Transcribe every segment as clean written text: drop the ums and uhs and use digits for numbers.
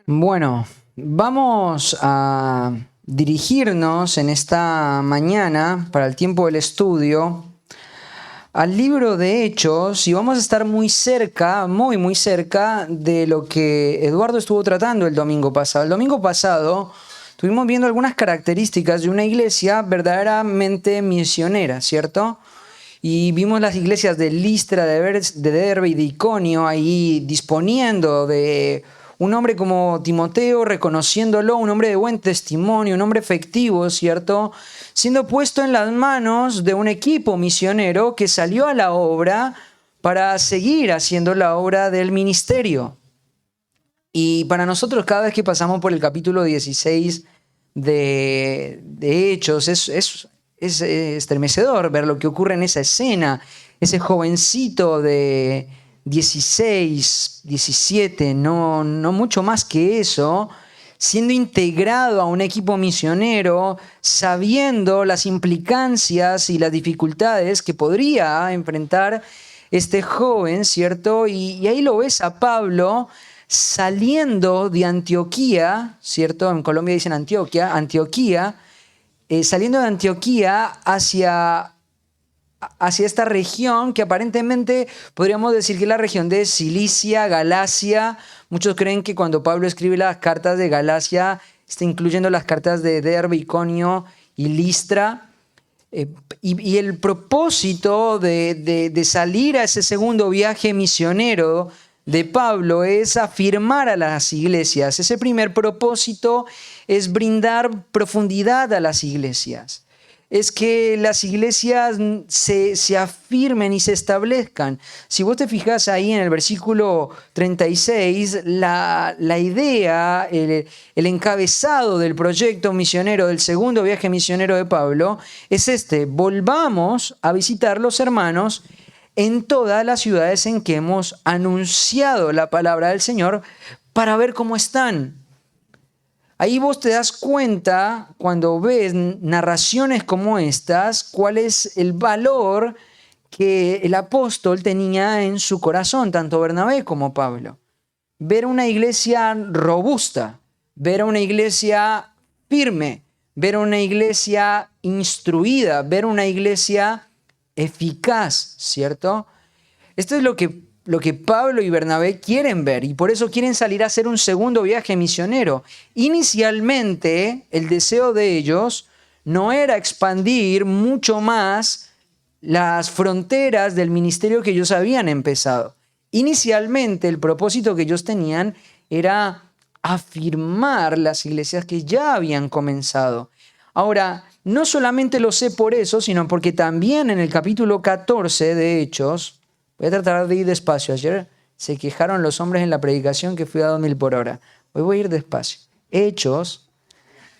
Bueno, vamos a dirigirnos en esta mañana para el tiempo del estudio al libro de Hechos y vamos a estar muy cerca, muy cerca de lo que Eduardo estuvo tratando el domingo pasado. El domingo pasado estuvimos viendo algunas características de una iglesia verdaderamente misionera, ¿cierto? Y vimos las iglesias de Listra, de Derbe y de Iconio ahí disponiendo de un hombre como Timoteo, reconociéndolo, un hombre de buen testimonio, un hombre efectivo, ¿cierto? Siendo puesto en las manos de un equipo misionero que salió a la obra para seguir haciendo la obra del ministerio. Y para nosotros, cada vez que pasamos por el capítulo 16 de Hechos, es estremecedor ver lo que ocurre en esa escena. Ese jovencito de 16, 17, no mucho más que eso, siendo integrado a un equipo misionero, sabiendo las implicancias y las dificultades que podría enfrentar este joven, ¿cierto? Y ahí lo ves a Pablo saliendo de Antioquía, ¿cierto? En Colombia dicen Antioquía, saliendo de Antioquía hacia esta región que aparentemente podríamos decir que es la región de Cilicia, Galacia. Muchos creen que cuando Pablo escribe las cartas de Galacia, está incluyendo las cartas de Derbe, Iconio y Listra. Y el propósito de salir a ese segundo viaje misionero de Pablo es afirmar a las iglesias. Ese primer propósito es brindar profundidad a las iglesias. Es que las iglesias se afirmen y se establezcan. Si vos te fijas ahí en el versículo 36, la idea, el encabezado del proyecto misionero, del segundo viaje misionero de Pablo, es este: volvamos a visitar los hermanos en todas las ciudades en que hemos anunciado la palabra del Señor para ver cómo están. Ahí vos te das cuenta, cuando ves narraciones como estas, cuál es el valor que el apóstol tenía en su corazón, tanto Bernabé como Pablo. Ver una iglesia robusta, ver una iglesia firme, ver una iglesia instruida, ver una iglesia eficaz, ¿cierto? Esto es lo que Pablo y Bernabé quieren ver, y por eso quieren salir a hacer un segundo viaje misionero. Inicialmente, el deseo de ellos no era expandir mucho más las fronteras del ministerio que ellos habían empezado. Inicialmente, el propósito que ellos tenían era afirmar las iglesias que ya habían comenzado. Ahora, no solamente lo sé por eso, sino porque también en el capítulo 14 de Hechos, voy a tratar de ir despacio. Ayer se quejaron los hombres en la predicación que fui a 2000 por hora. Hoy voy a ir despacio. Hechos,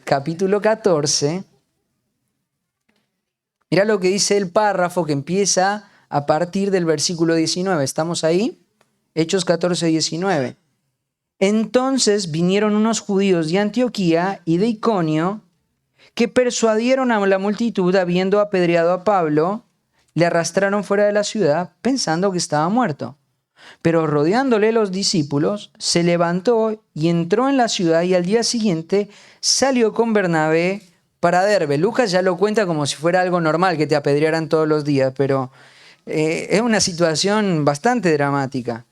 capítulo 14. Mira lo que dice el párrafo que empieza a partir del versículo 19. ¿Estamos ahí? Hechos 14, 19. Entonces vinieron unos judíos de Antioquía y de Iconio que persuadieron a la multitud, habiendo apedreado a Pablo, le arrastraron fuera de la ciudad pensando que estaba muerto. Pero rodeándole los discípulos, se levantó y entró en la ciudad, y al día siguiente salió con Bernabé para Derbe. Lucas ya lo cuenta como si fuera algo normal que te apedrearan todos los días, pero es una situación bastante dramática.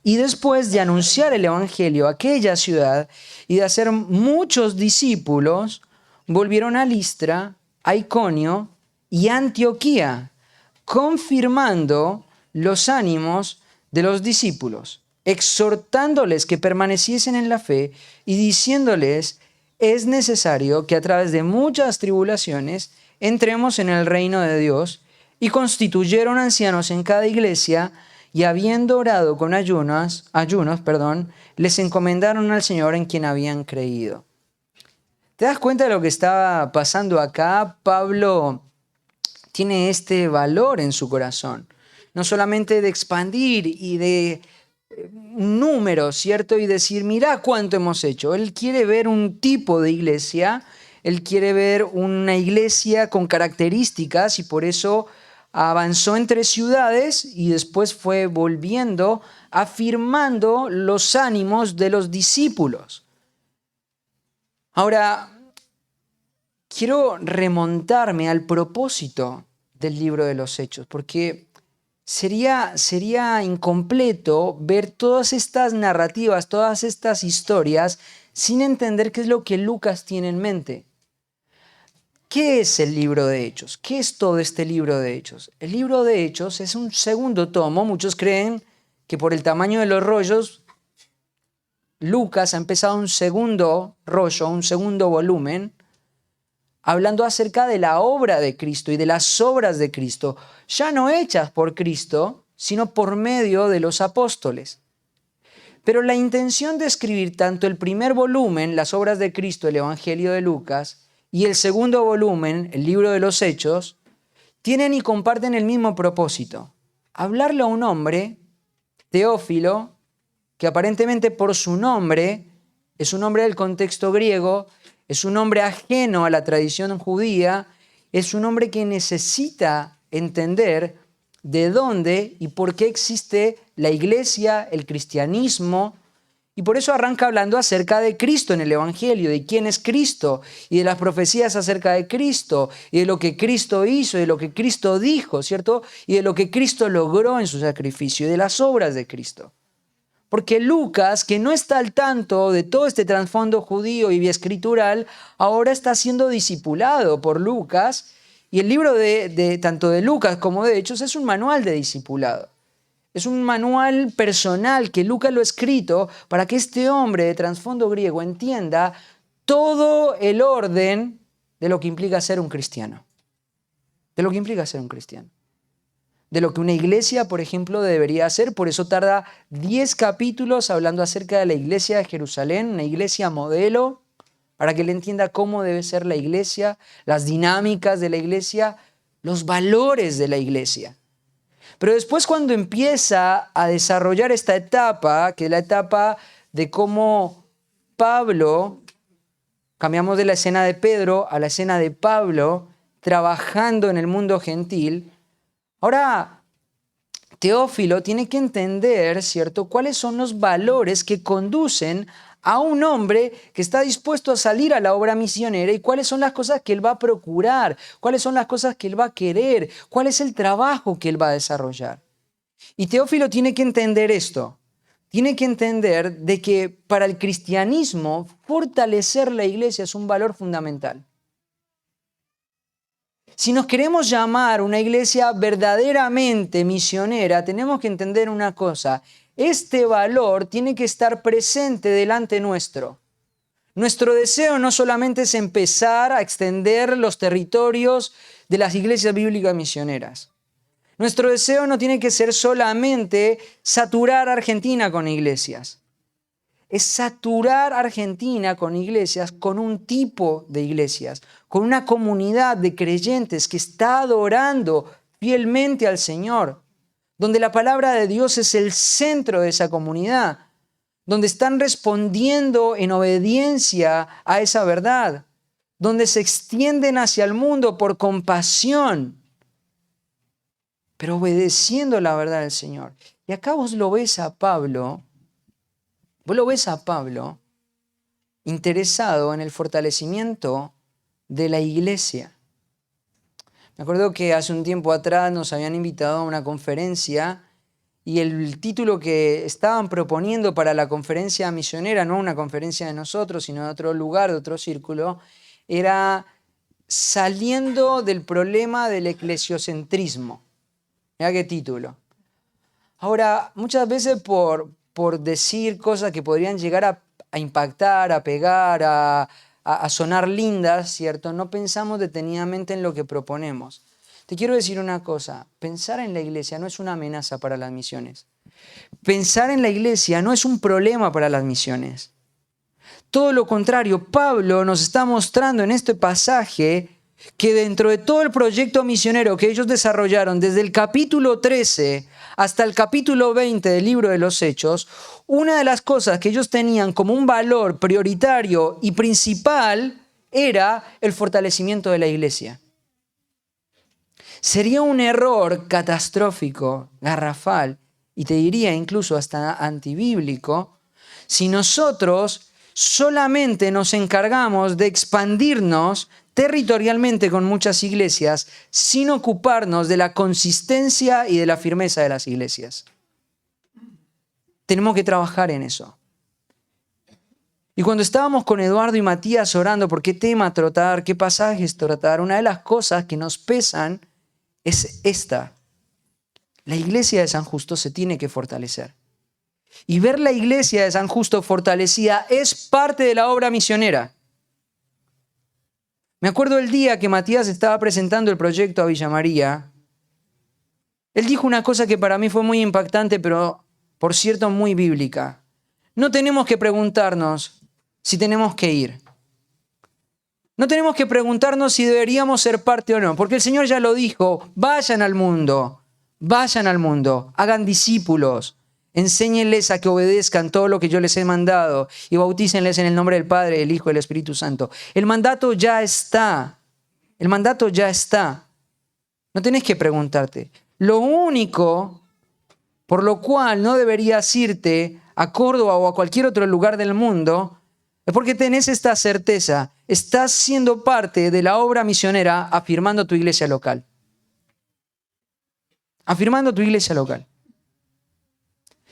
Y después de anunciar el evangelio a aquella ciudad y de hacer muchos discípulos, volvieron a Listra, a Iconio y a Antioquía, confirmando los ánimos de los discípulos, exhortándoles que permaneciesen en la fe y diciéndoles: es necesario que a través de muchas tribulaciones entremos en el reino de Dios. Y constituyeron ancianos en cada iglesia, y habiendo orado con ayunos, les encomendaron al Señor en quien habían creído. ¿Te das cuenta de lo que estaba pasando acá? Pablo tiene este valor en su corazón, no solamente de expandir y de un número, ¿cierto? Y decir, mirá cuánto hemos hecho. Él quiere ver un tipo de iglesia, él quiere ver una iglesia con características, y por eso avanzó entre ciudades y después fue volviendo, afirmando los ánimos de los discípulos. Ahora, quiero remontarme al propósito del libro de los Hechos, porque sería incompleto ver todas estas narrativas, todas estas historias, sin entender qué es lo que Lucas tiene en mente. ¿Qué es el libro de Hechos? ¿Qué es todo este libro de Hechos? El libro de Hechos es un segundo tomo. Muchos creen que por el tamaño de los rollos, Lucas ha empezado un segundo rollo, un segundo volumen, hablando acerca de la obra de Cristo y de las obras de Cristo, ya no hechas por Cristo, sino por medio de los apóstoles. Pero la intención de escribir tanto el primer volumen, las obras de Cristo, el Evangelio de Lucas, y el segundo volumen, el libro de los Hechos, tienen y comparten el mismo propósito: hablarle a un hombre, Teófilo, que aparentemente por su nombre, es un hombre del contexto griego, es un hombre ajeno a la tradición judía, es un hombre que necesita entender de dónde y por qué existe la iglesia, el cristianismo, y por eso arranca hablando acerca de Cristo en el Evangelio, de quién es Cristo y de las profecías acerca de Cristo y de lo que Cristo hizo, y de lo que Cristo dijo, ¿cierto? Y de lo que Cristo logró en su sacrificio y de las obras de Cristo. Porque Lucas, que no está al tanto de todo este trasfondo judío y escritural, ahora está siendo discipulado por Lucas, y el libro tanto de Lucas como de Hechos es un manual de discipulado. Es un manual personal que Lucas lo ha escrito para que este hombre de trasfondo griego entienda todo el orden de lo que implica ser un cristiano. De lo que implica ser un cristiano. De lo que una iglesia, por ejemplo, debería hacer. Por eso tarda 10 capítulos hablando acerca de la iglesia de Jerusalén, una iglesia modelo, para que él entienda cómo debe ser la iglesia, las dinámicas de la iglesia, los valores de la iglesia. Pero después, cuando empieza a desarrollar esta etapa, que es la etapa de cómo Pablo, cambiamos de la escena de Pedro a la escena de Pablo, trabajando en el mundo gentil, ahora Teófilo tiene que entender, ¿cierto?, cuáles son los valores que conducen a un hombre que está dispuesto a salir a la obra misionera, y cuáles son las cosas que él va a procurar, cuáles son las cosas que él va a querer, cuál es el trabajo que él va a desarrollar. Y Teófilo tiene que entender esto. Tiene que entender de que para el cristianismo fortalecer la iglesia es un valor fundamental. Si nos queremos llamar una iglesia verdaderamente misionera, tenemos que entender una cosa: este valor tiene que estar presente delante nuestro. Nuestro deseo no solamente es empezar a extender los territorios de las iglesias bíblicas misioneras. Nuestro deseo no tiene que ser solamente saturar Argentina con iglesias. Es saturar Argentina con iglesias, con un tipo de iglesias, con una comunidad de creyentes que está adorando fielmente al Señor, donde la palabra de Dios es el centro de esa comunidad, donde están respondiendo en obediencia a esa verdad, donde se extienden hacia el mundo por compasión, pero obedeciendo la verdad del Señor. Y acá vos lo ves a Pablo interesado en el fortalecimiento de la iglesia. Me acuerdo que hace un tiempo atrás nos habían invitado a una conferencia, y el título que estaban proponiendo para la conferencia misionera, no una conferencia de nosotros, sino de otro lugar, de otro círculo, era Saliendo del problema del eclesiocentrismo. Mirá qué título. Ahora, muchas veces por decir cosas que podrían llegar a impactar, a pegar, a sonar lindas, ¿cierto?, no pensamos detenidamente en lo que proponemos. Te quiero decir una cosa: pensar en la iglesia no es una amenaza para las misiones. Pensar en la iglesia no es un problema para las misiones. Todo lo contrario, Pablo nos está mostrando en este pasaje que dentro de todo el proyecto misionero que ellos desarrollaron desde el capítulo 13 hasta el capítulo 20 del libro de los Hechos, una de las cosas que ellos tenían como un valor prioritario y principal era el fortalecimiento de la iglesia. Sería un error catastrófico, garrafal, y te diría incluso hasta antibíblico, si nosotros solamente nos encargamos de expandirnos territorialmente con muchas iglesias sin ocuparnos de la consistencia y de la firmeza de las iglesias. Tenemos que trabajar en eso. Y cuando estábamos con Eduardo y Matías orando por qué tema tratar, qué pasajes tratar, una de las cosas que nos pesan es esta. La iglesia de San Justo se tiene que fortalecer. Y ver la iglesia de San Justo fortalecida es parte de la obra misionera. Me acuerdo el día que Matías estaba presentando el proyecto a Villa María. Él dijo una cosa que para mí fue muy impactante, pero por cierto muy bíblica. No tenemos que preguntarnos si tenemos que ir. No tenemos que preguntarnos si deberíamos ser parte o no, porque el Señor ya lo dijo, vayan al mundo, hagan discípulos, enséñenles a que obedezcan todo lo que yo les he mandado y bautícenles en el nombre del Padre, del Hijo y del Espíritu Santo. El mandato ya está, No tenés que preguntarte. Lo único por lo cual no deberías irte a Córdoba o a cualquier otro lugar del mundo es porque tenés esta certeza. Estás siendo parte de la obra misionera afirmando tu iglesia local. Afirmando tu iglesia local.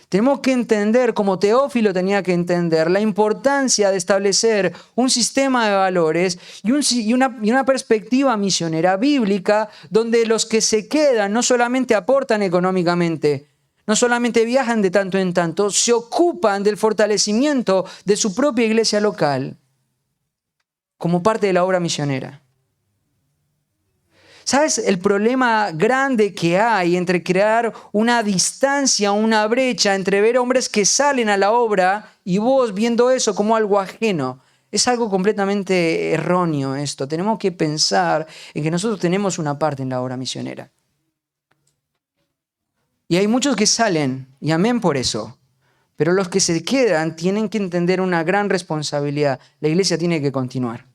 Tenemos que entender, como Teófilo tenía que entender, la importancia de establecer un sistema de valores y una perspectiva misionera bíblica donde los que se quedan no solamente aportan económicamente, no solamente viajan de tanto en tanto, se ocupan del fortalecimiento de su propia iglesia local como parte de la obra misionera. ¿Sabes el problema grande que hay entre crear una distancia, una brecha entre ver hombres que salen a la obra y vos viendo eso como algo ajeno? Es algo completamente erróneo esto. Tenemos que pensar en que nosotros tenemos una parte en la obra misionera. Y hay muchos que salen, y amén por eso. Pero los que se quedan tienen que entender una gran responsabilidad. La iglesia tiene que continuar.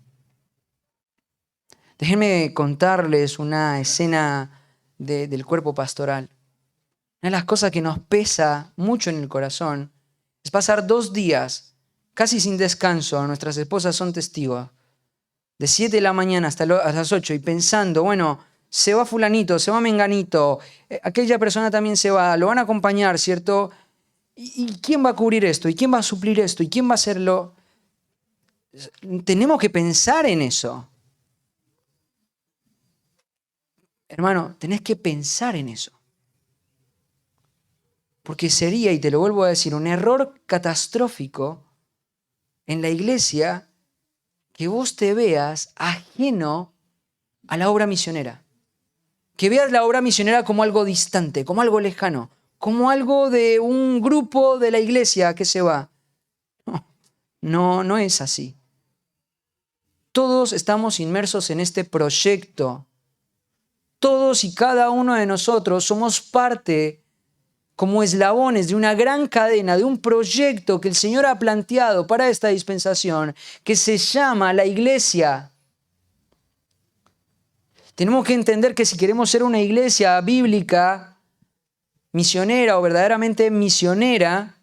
Déjenme contarles una escena del cuerpo pastoral. Una de las cosas que nos pesa mucho en el corazón es pasar 2 días casi sin descanso. Nuestras esposas son testigos. De 7 de la mañana hasta las 8 y pensando, bueno, se va fulanito, se va menganito, aquella persona también se va, lo van a acompañar, ¿cierto? ¿Y quién va a cubrir esto? ¿Y quién va a suplir esto? ¿Y quién va a hacerlo? Tenemos que pensar en eso. Hermano, tenés que pensar en eso. Porque sería, y te lo vuelvo a decir, un error catastrófico en la iglesia que vos te veas ajeno a la obra misionera. Que veas la obra misionera como algo distante, como algo lejano, como algo de un grupo de la iglesia que se va. No es así. Todos estamos inmersos en este proyecto. Todos y cada uno de nosotros somos parte, como eslabones de una gran cadena, de un proyecto que el Señor ha planteado para esta dispensación, que se llama la iglesia. Tenemos que entender que si queremos ser una iglesia bíblica, misionera o verdaderamente misionera,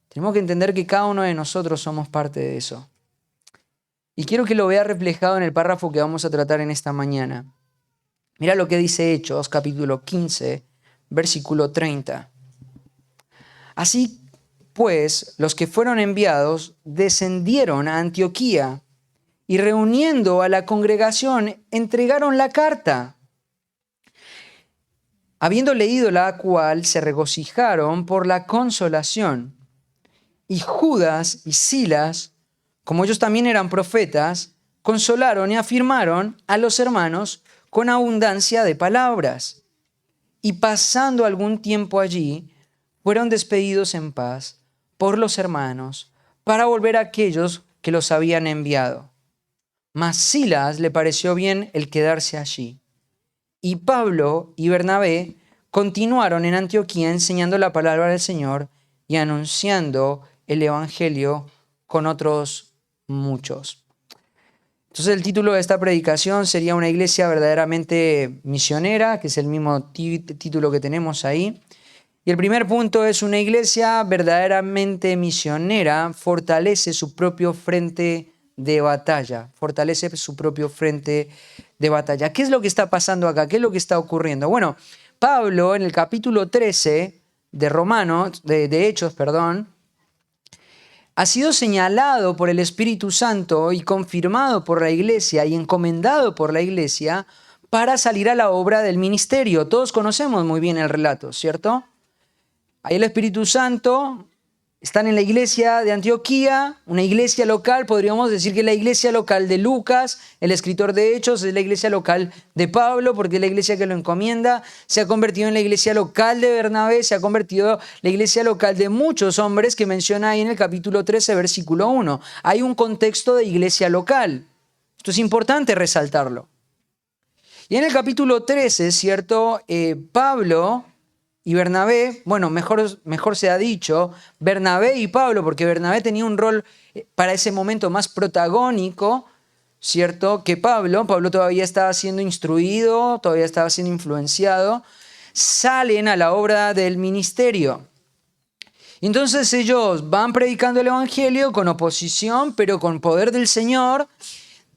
tenemos que entender que cada uno de nosotros somos parte de eso. Y quiero que lo veas reflejado en el párrafo que vamos a tratar en esta mañana. Mira lo que dice Hechos, capítulo 15, versículo 30. Así pues, los que fueron enviados descendieron a Antioquía y reuniendo a la congregación entregaron la carta. Habiendo leído la cual se regocijaron por la consolación. Y Judas y Silas, como ellos también eran profetas, consolaron y afirmaron a los hermanos con abundancia de palabras. Y pasando algún tiempo allí, fueron despedidos en paz por los hermanos para volver a aquellos que los habían enviado. Mas Silas le pareció bien el quedarse allí. Y Pablo y Bernabé continuaron en Antioquía enseñando la palabra del Señor y anunciando el evangelio con otros muchos. Entonces el título de esta predicación sería Una iglesia verdaderamente misionera, que es el mismo título que tenemos ahí. Y el primer punto es: una iglesia verdaderamente misionera fortalece su propio frente de batalla. Fortalece su propio frente de batalla. ¿Qué es lo que está pasando acá? ¿Qué es lo que está ocurriendo? Bueno, Pablo en el capítulo 13 de Hechos, ha sido señalado por el Espíritu Santo y confirmado por la iglesia y encomendado por la iglesia para salir a la obra del ministerio. Todos conocemos muy bien el relato, ¿cierto? Ahí el Espíritu Santo están en la iglesia de Antioquía, una iglesia local. Podríamos decir que la iglesia local de Lucas, el escritor de Hechos, es la iglesia local de Pablo, porque es la iglesia que lo encomienda. Se ha convertido en la iglesia local de Bernabé, se ha convertido en la iglesia local de muchos hombres que menciona ahí en el capítulo 13, versículo 1. Hay un contexto de iglesia local. Esto es importante resaltarlo. Y en el capítulo 13, ¿cierto? Pablo y Bernabé, bueno, mejor se ha dicho, Bernabé y Pablo, porque Bernabé tenía un rol para ese momento más protagónico, ¿cierto?, que Pablo. Pablo todavía estaba siendo instruido, todavía estaba siendo influenciado. Salen a la obra del ministerio. Entonces ellos van predicando el evangelio con oposición, pero con poder del Señor,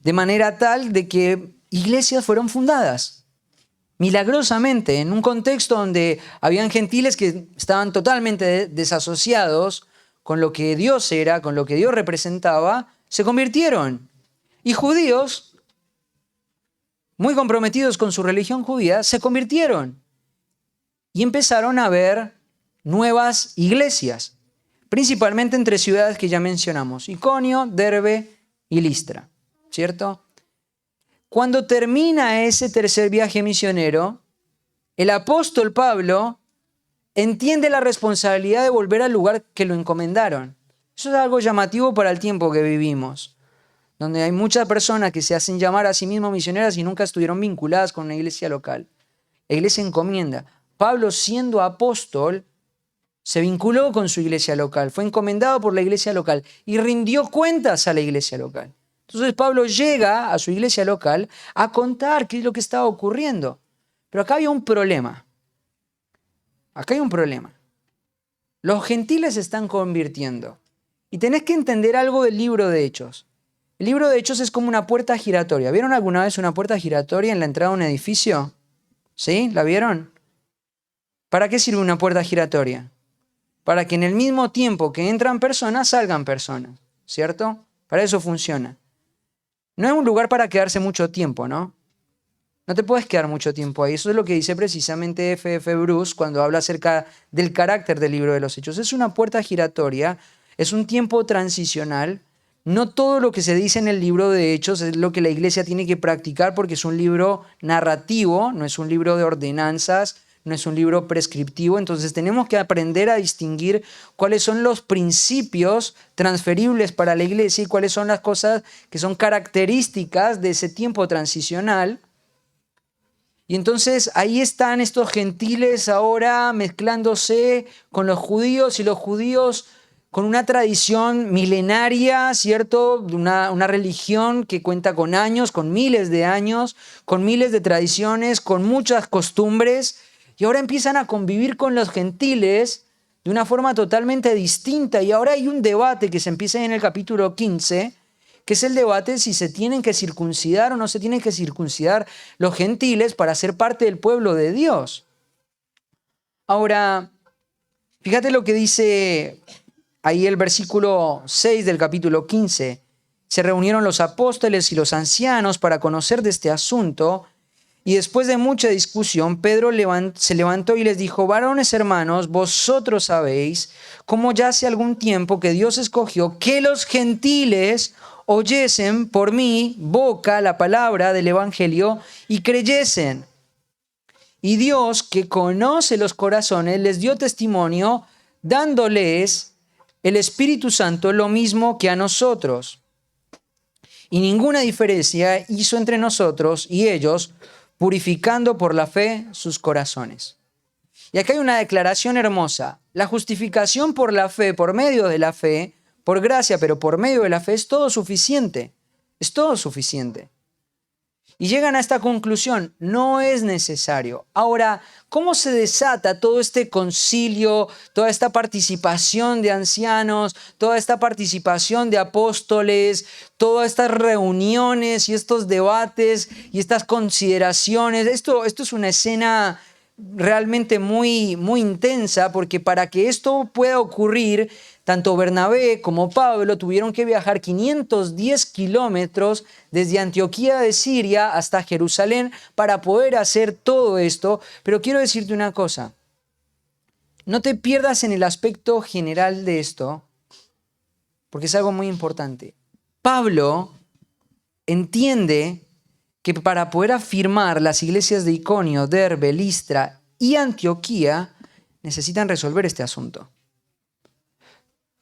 de manera tal de que iglesias fueron fundadas. Milagrosamente, en un contexto donde habían gentiles que estaban totalmente desasociados con lo que Dios era, con lo que Dios representaba, se convirtieron. Y judíos, muy comprometidos con su religión judía, se convirtieron. Y empezaron a ver nuevas iglesias, principalmente entre ciudades que ya mencionamos: Iconio, Derbe y Listra, ¿cierto? Cuando termina ese tercer viaje misionero, el apóstol Pablo entiende la responsabilidad de volver al lugar que lo encomendaron. Eso es algo llamativo para el tiempo que vivimos, donde hay muchas personas que se hacen llamar a sí mismos misioneras y nunca estuvieron vinculadas con una iglesia local. La iglesia encomienda. Pablo, siendo apóstol, se vinculó con su iglesia local, fue encomendado por la iglesia local y rindió cuentas a la iglesia local. Entonces Pablo llega a su iglesia local a contar qué es lo que estaba ocurriendo. Pero acá había un problema. Acá hay un problema. Los gentiles se están convirtiendo. Y tenés que entender algo del libro de Hechos. El libro de Hechos es como una puerta giratoria. ¿Vieron alguna vez una puerta giratoria en la entrada de un edificio? ¿Sí? ¿La vieron? ¿Para qué sirve una puerta giratoria? Para que en el mismo tiempo que entran personas, salgan personas, ¿cierto? Para eso funciona. No es un lugar para quedarse mucho tiempo, ¿no? No te puedes quedar mucho tiempo ahí. Eso es lo que dice precisamente F.F. Bruce cuando habla acerca del carácter del libro de los Hechos. Es una puerta giratoria, es un tiempo transicional. No todo lo que se dice en el libro de Hechos es lo que la iglesia tiene que practicar, porque es un libro narrativo, no es un libro de ordenanzas, no es un libro prescriptivo. Entonces tenemos que aprender a distinguir cuáles son los principios transferibles para la iglesia y cuáles son las cosas que son características de ese tiempo transicional. Y entonces ahí están estos gentiles ahora mezclándose con los judíos, y los judíos con una tradición milenaria, ¿cierto? Una religión que cuenta con años, con miles de años, con miles de tradiciones, con muchas costumbres. Y ahora empiezan a convivir con los gentiles de una forma totalmente distinta. Y ahora hay un debate que se empieza en el capítulo 15, que es el debate si se tienen que circuncidar o no se tienen que circuncidar los gentiles para ser parte del pueblo de Dios. Ahora, fíjate lo que dice ahí el versículo 6 del capítulo 15. Se reunieron los apóstoles y los ancianos para conocer de este asunto. Y después de mucha discusión, Pedro se levantó y les dijo: varones hermanos, vosotros sabéis cómo ya hace algún tiempo que Dios escogió que los gentiles oyesen por mi boca la palabra del evangelio y creyesen. Y Dios, que conoce los corazones, les dio testimonio, dándoles el Espíritu Santo lo mismo que a nosotros. Y ninguna diferencia hizo entre nosotros y ellos, purificando por la fe sus corazones. Y acá hay una declaración hermosa. La justificación por la fe, por medio de la fe, por gracia, pero por medio de la fe, es todo suficiente. Es todo suficiente. Y llegan a esta conclusión, no es necesario. Ahora, ¿cómo se desata todo este concilio, toda esta participación de ancianos, toda esta participación de apóstoles, todas estas reuniones y estos debates y estas consideraciones? Esto es una escena realmente muy, muy intensa, porque para que esto pueda ocurrir, tanto Bernabé como Pablo tuvieron que viajar 510 kilómetros desde Antioquía de Siria hasta Jerusalén para poder hacer todo esto. Pero quiero decirte una cosa, no te pierdas en el aspecto general de esto, porque es algo muy importante. Pablo entiende que para poder afirmar las iglesias de Iconio, Derbe, Listra y Antioquía necesitan resolver este asunto.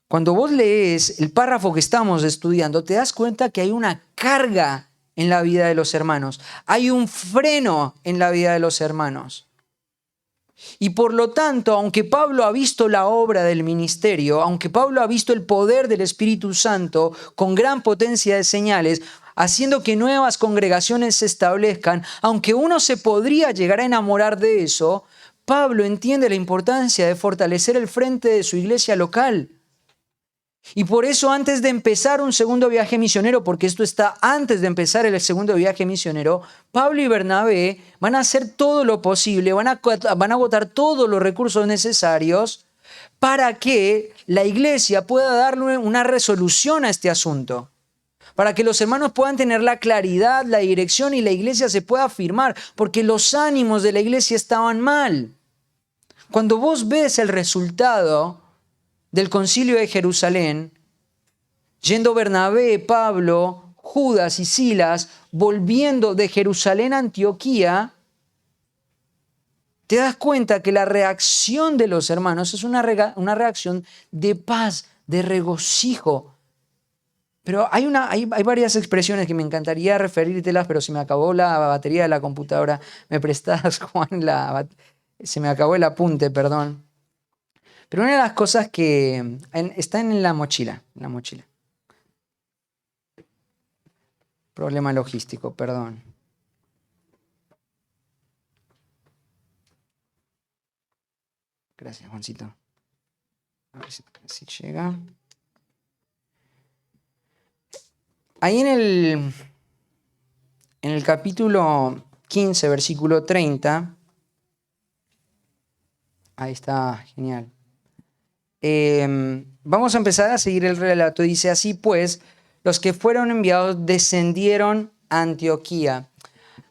Cuando vos lees el párrafo que estamos estudiando, te das cuenta que hay una carga en la vida de los hermanos. Hay un freno en la vida de los hermanos. Y por lo tanto, aunque Pablo ha visto la obra del ministerio, aunque Pablo ha visto el poder del Espíritu Santo con gran potencia de señales, haciendo que nuevas congregaciones se establezcan, aunque uno se podría llegar a enamorar de eso, Pablo entiende la importancia de fortalecer el frente de su iglesia local. Y por eso, antes de empezar un segundo viaje misionero, porque esto está antes de empezar el segundo viaje misionero, Pablo y Bernabé van a hacer todo lo posible, van a agotar todos los recursos necesarios para que la iglesia pueda darle una resolución a este asunto. Para que los hermanos puedan tener la claridad, la dirección y la iglesia se pueda afirmar, porque los ánimos de la iglesia estaban mal. Cuando vos ves el resultado del concilio de Jerusalén, yendo Bernabé, Pablo, Judas y Silas, volviendo de Jerusalén a Antioquía, te das cuenta que la reacción de los hermanos es una reacción de paz, de regocijo. Pero hay varias expresiones que me encantaría referírtelas, pero se me acabó la batería de la computadora. ¿Me prestás, Juan? Se me acabó el apunte, perdón. Pero una de las cosas que está en la mochila. Problema logístico, perdón. Gracias, Juancito. A ver si llega. Ahí en el capítulo 15, versículo 30, ahí está, genial. Vamos a empezar a seguir el relato. Dice: así pues, los que fueron enviados descendieron a Antioquía.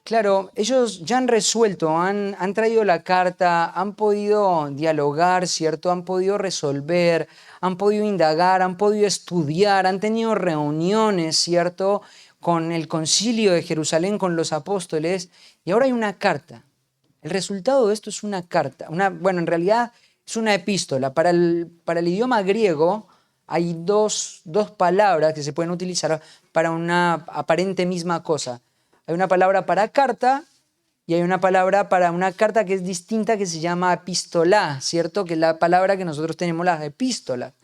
Claro, ellos ya han resuelto, han traído la carta, han podido dialogar, ¿cierto? Han podido resolver, han podido indagar, han podido estudiar, han tenido reuniones, ¿cierto? Con el concilio de Jerusalén, con los apóstoles, y ahora hay una carta. El resultado de esto es una carta. Bueno, en realidad es una epístola. Para el idioma griego hay dos palabras que se pueden utilizar para una aparente misma cosa. Hay una palabra para carta y hay una palabra para una carta que es distinta, que se llama epistolá, ¿cierto? Que es la palabra que nosotros tenemos, las epístolas.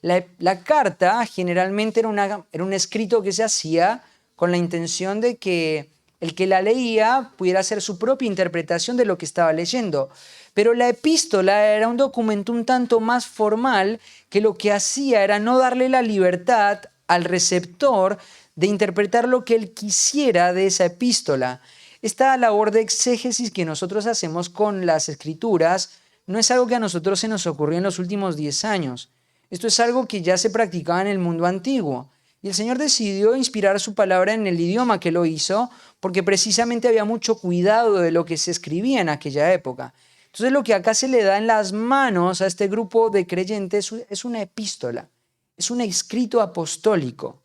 La carta generalmente era un escrito que se hacía con la intención de que el que la leía pudiera hacer su propia interpretación de lo que estaba leyendo. Pero la epístola era un documento un tanto más formal, que lo que hacía era no darle la libertad al receptor de interpretar lo que él quisiera de esa epístola. Esta labor de exégesis que nosotros hacemos con las escrituras no es algo que a nosotros se nos ocurrió en los últimos 10 años. Esto es algo que ya se practicaba en el mundo antiguo. Y el Señor decidió inspirar su palabra en el idioma que lo hizo, porque precisamente había mucho cuidado de lo que se escribía en aquella época. Entonces, lo que acá se le da en las manos a este grupo de creyentes es una epístola, es un escrito apostólico,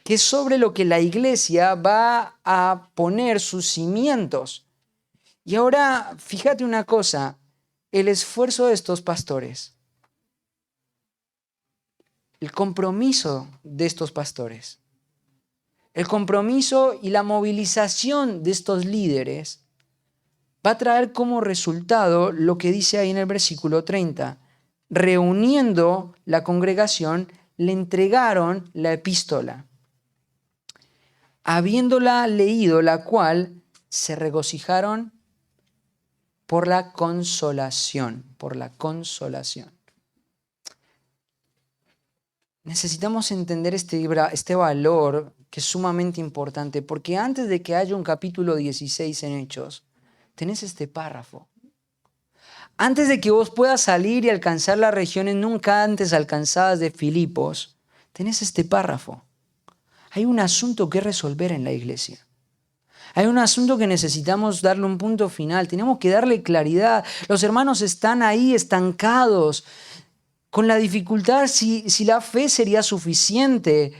que es sobre lo que la iglesia va a poner sus cimientos. Y ahora, fíjate una cosa, el esfuerzo de estos pastores, el compromiso de estos pastores, el compromiso y la movilización de estos líderes va a traer como resultado lo que dice ahí en el versículo 30. Reuniendo la congregación, le entregaron la epístola. habiéndola leído, la cual se regocijaron por la consolación, por la consolación. Necesitamos entender este valor que es sumamente importante, porque antes de que haya un capítulo 16 en Hechos, tenés este párrafo. Antes de que vos puedas salir y alcanzar las regiones nunca antes alcanzadas de Filipos, tenés este párrafo. Hay un asunto que resolver en la iglesia. Hay un asunto que necesitamos darle un punto final. Tenemos que darle claridad. Los hermanos están ahí estancados, con la dificultad si la fe sería suficiente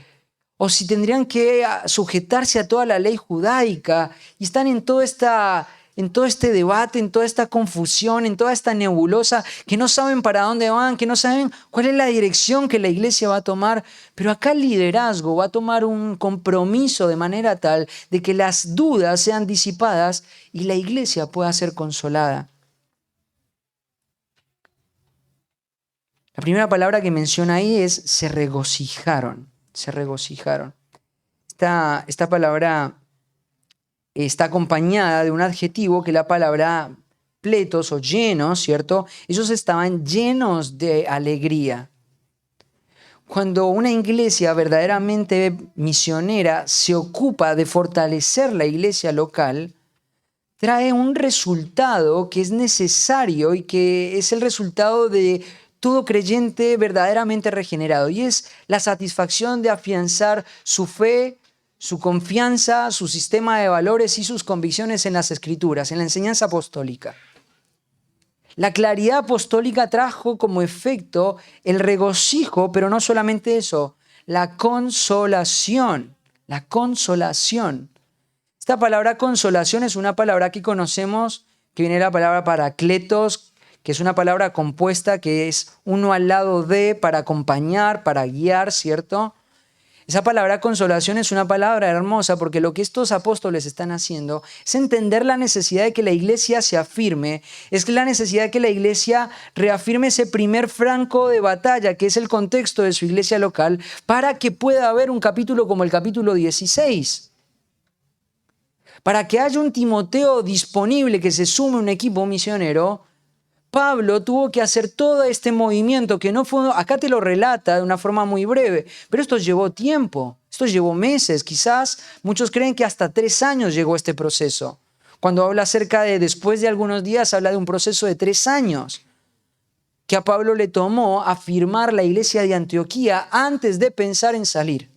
o si tendrían que sujetarse a toda la ley judaica. Y están en todo este debate, en toda esta confusión, en toda esta nebulosa, que no saben para dónde van, que no saben cuál es la dirección que la iglesia va a tomar. Pero acá el liderazgo va a tomar un compromiso de manera tal de que las dudas sean disipadas y la iglesia pueda ser consolada. La primera palabra que menciona ahí es se regocijaron, se regocijaron. Esta palabra está acompañada de un adjetivo que es la palabra pletos o llenos, ¿cierto? Ellos estaban llenos de alegría. Cuando una iglesia verdaderamente misionera se ocupa de fortalecer la iglesia local, trae un resultado que es necesario y que es el resultado de todo creyente verdaderamente regenerado, y es la satisfacción de afianzar su fe, su confianza, su sistema de valores y sus convicciones en las Escrituras, en la enseñanza apostólica. La claridad apostólica trajo como efecto el regocijo, pero no solamente eso, la consolación, la consolación. Esta palabra consolación es una palabra que conocemos, que viene de la palabra parakletos, que es una palabra compuesta que es uno al lado de, para acompañar, para guiar, ¿cierto? Esa palabra consolación es una palabra hermosa porque lo que estos apóstoles están haciendo es entender la necesidad de que la iglesia se afirme, es la necesidad de que la iglesia reafirme ese primer franco de batalla que es el contexto de su iglesia local para que pueda haber un capítulo como el capítulo 16. Para que haya un Timoteo disponible que se sume a un equipo misionero, Pablo tuvo que hacer todo este movimiento que no fue, acá te lo relata de una forma muy breve, pero esto llevó tiempo, esto llevó meses, quizás muchos creen que hasta 3 años llegó este proceso. Cuando habla acerca de después de algunos días, habla de un proceso de 3 años que a Pablo le tomó afirmar la iglesia de Antioquía antes de pensar en salir,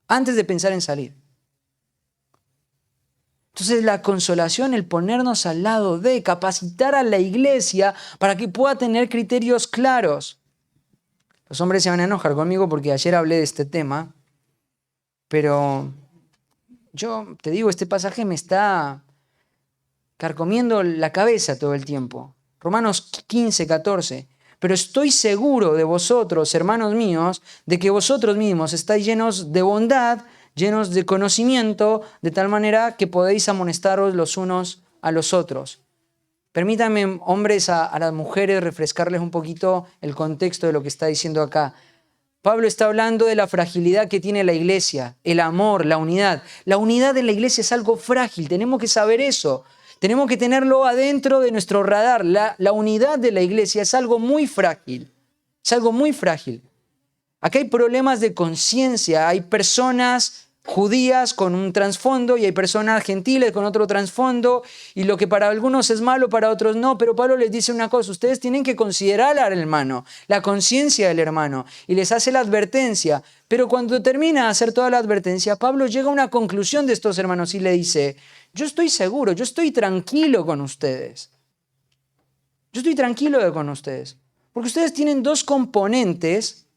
antes de pensar en salir. Entonces la consolación, el ponernos al lado de, capacitar a la iglesia para que pueda tener criterios claros. Los hombres se van a enojar conmigo porque ayer hablé de este tema, pero yo te digo, este pasaje me está carcomiendo la cabeza todo el tiempo. Romanos 15, 14. Pero estoy seguro de vosotros, hermanos míos, de que vosotros mismos estáis llenos de bondad, llenos de conocimiento, de tal manera que podéis amonestaros los unos a los otros. Permítanme, hombres, a las mujeres refrescarles un poquito el contexto de lo que está diciendo acá. Pablo está hablando de la fragilidad que tiene la iglesia, el amor, la unidad. La unidad en la iglesia es algo frágil, tenemos que saber eso. Tenemos que tenerlo adentro de nuestro radar. La unidad de la iglesia es algo muy frágil, es algo muy frágil. Acá hay problemas de conciencia, hay personas judías con un trasfondo y hay personas gentiles con otro trasfondo, y lo que para algunos es malo, para otros no, pero Pablo les dice una cosa: ustedes tienen que considerar al hermano, la conciencia del hermano, y les hace la advertencia. Pero cuando termina de hacer toda la advertencia, Pablo llega a una conclusión de estos hermanos y le dice: yo estoy seguro, yo estoy tranquilo con ustedes. Yo estoy tranquilo con ustedes, porque ustedes tienen 2 componentes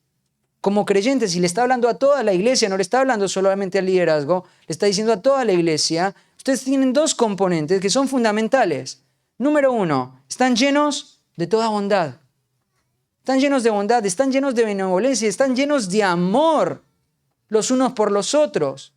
como creyentes, y le está hablando a toda la iglesia, no le está hablando solamente al liderazgo, le está diciendo a toda la iglesia: ustedes tienen 2 componentes que son fundamentales. Número 1, están llenos de toda bondad. Están llenos de bondad, están llenos de benevolencia, están llenos de amor los unos por los otros.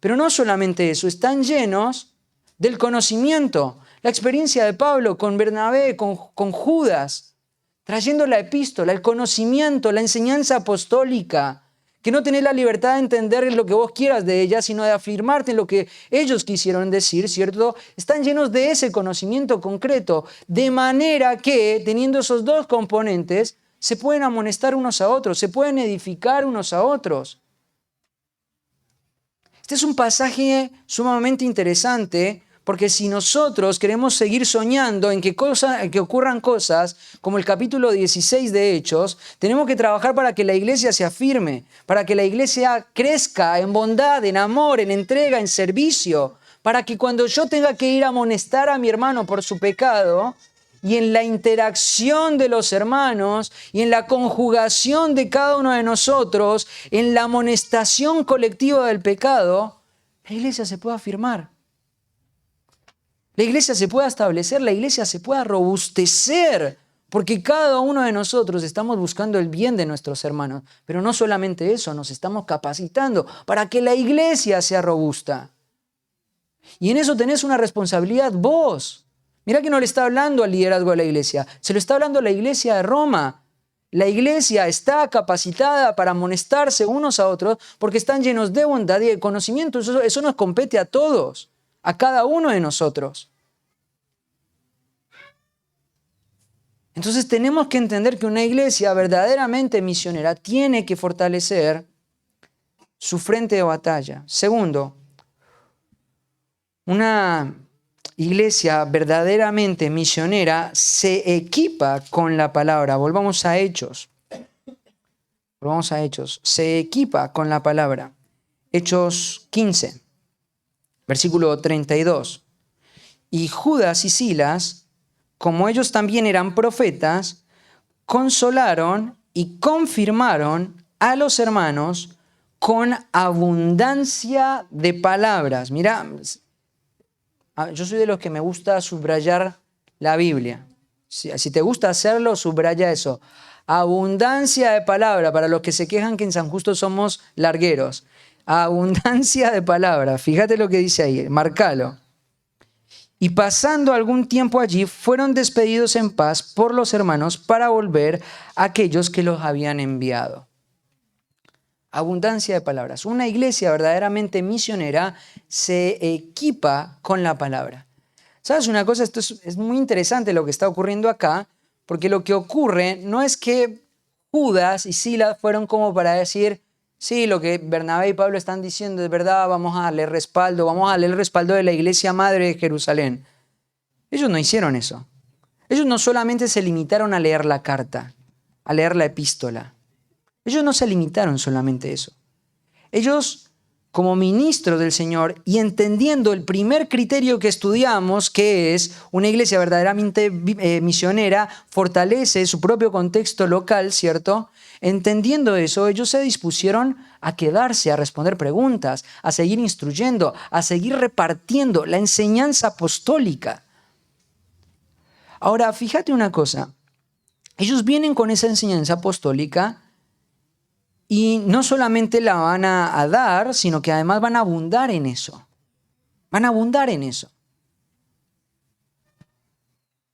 Pero no solamente eso, están llenos del conocimiento. La experiencia de Pablo con Bernabé, con Judas, trayendo la epístola, el conocimiento, la enseñanza apostólica que no tenés la libertad de entender lo que vos quieras de ellas, sino de afirmarte en lo que ellos quisieron decir, ¿cierto? Están llenos de ese conocimiento concreto, de manera que, teniendo esos dos componentes, se pueden amonestar unos a otros, se pueden edificar unos a otros. Este es un pasaje sumamente interesante, porque si nosotros queremos seguir soñando en que ocurran cosas como el capítulo 16 de Hechos, tenemos que trabajar para que la iglesia se afirme, para que la iglesia crezca en bondad, en amor, en entrega, en servicio, para que cuando yo tenga que ir a amonestar a mi hermano por su pecado, y en la interacción de los hermanos, y en la conjugación de cada uno de nosotros, en la amonestación colectiva del pecado, la iglesia se pueda afirmar. La iglesia se pueda establecer, la iglesia se pueda robustecer, porque cada uno de nosotros estamos buscando el bien de nuestros hermanos. Pero no solamente eso, nos estamos capacitando para que la iglesia sea robusta. Y en eso tenés una responsabilidad vos. Mirá que no le está hablando al liderazgo de la iglesia, se lo está hablando a la iglesia de Roma. La iglesia está capacitada para amonestarse unos a otros porque están llenos de bondad y de conocimiento. Eso nos compete a todos, a cada uno de nosotros. Entonces tenemos que entender que una iglesia verdaderamente misionera tiene que fortalecer su frente de batalla. Segundo, una iglesia verdaderamente misionera se equipa con la palabra. Volvamos a Hechos. Se equipa con la palabra. Hechos 15, versículo 32. Y Judas y Silas, como ellos también eran profetas, consolaron y confirmaron a los hermanos con abundancia de palabras. Mira, yo soy de los que me gusta subrayar la Biblia. Si te gusta hacerlo, subraya eso. Abundancia de palabra, para los que se quejan que en San Justo somos largueros. Abundancia de palabra. Fíjate lo que dice ahí, marcalo. Y pasando algún tiempo allí, fueron despedidos en paz por los hermanos para volver a aquellos que los habían enviado. Abundancia de palabras. Una iglesia verdaderamente misionera se equipa con la palabra. ¿Sabes una cosa? Esto es muy interesante lo que está ocurriendo acá, porque lo que ocurre no es que Judas y Silas fueron como para decir, sí, lo que Bernabé y Pablo están diciendo es verdad, vamos a darle respaldo, de la iglesia madre de Jerusalén. Ellos no hicieron eso. Ellos no solamente se limitaron a leer la carta, a leer la epístola. Ellos no se limitaron solamente a eso. Ellos, como ministros del Señor y entendiendo el primer criterio que estudiamos, que es una iglesia verdaderamente misionera, fortalece su propio contexto local, ¿cierto? Entendiendo eso, ellos se dispusieron a quedarse, a responder preguntas, a seguir instruyendo, a seguir repartiendo la enseñanza apostólica. Ahora, fíjate una cosa. Ellos vienen con esa enseñanza apostólica y no solamente la van a dar, sino que además van a abundar en eso. Van a abundar en eso.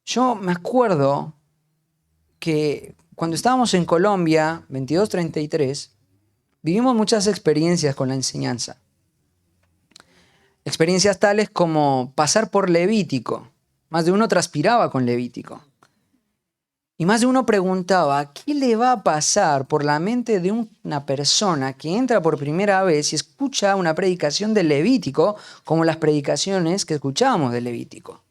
Yo me acuerdo que cuando estábamos en Colombia, 2233, vivimos muchas experiencias con la enseñanza. Experiencias tales como pasar por Levítico. Más de uno transpiraba con Levítico. Y más de uno preguntaba, ¿qué le va a pasar por la mente de una persona que entra por primera vez y escucha una predicación del Levítico como las predicaciones que escuchábamos del Levítico?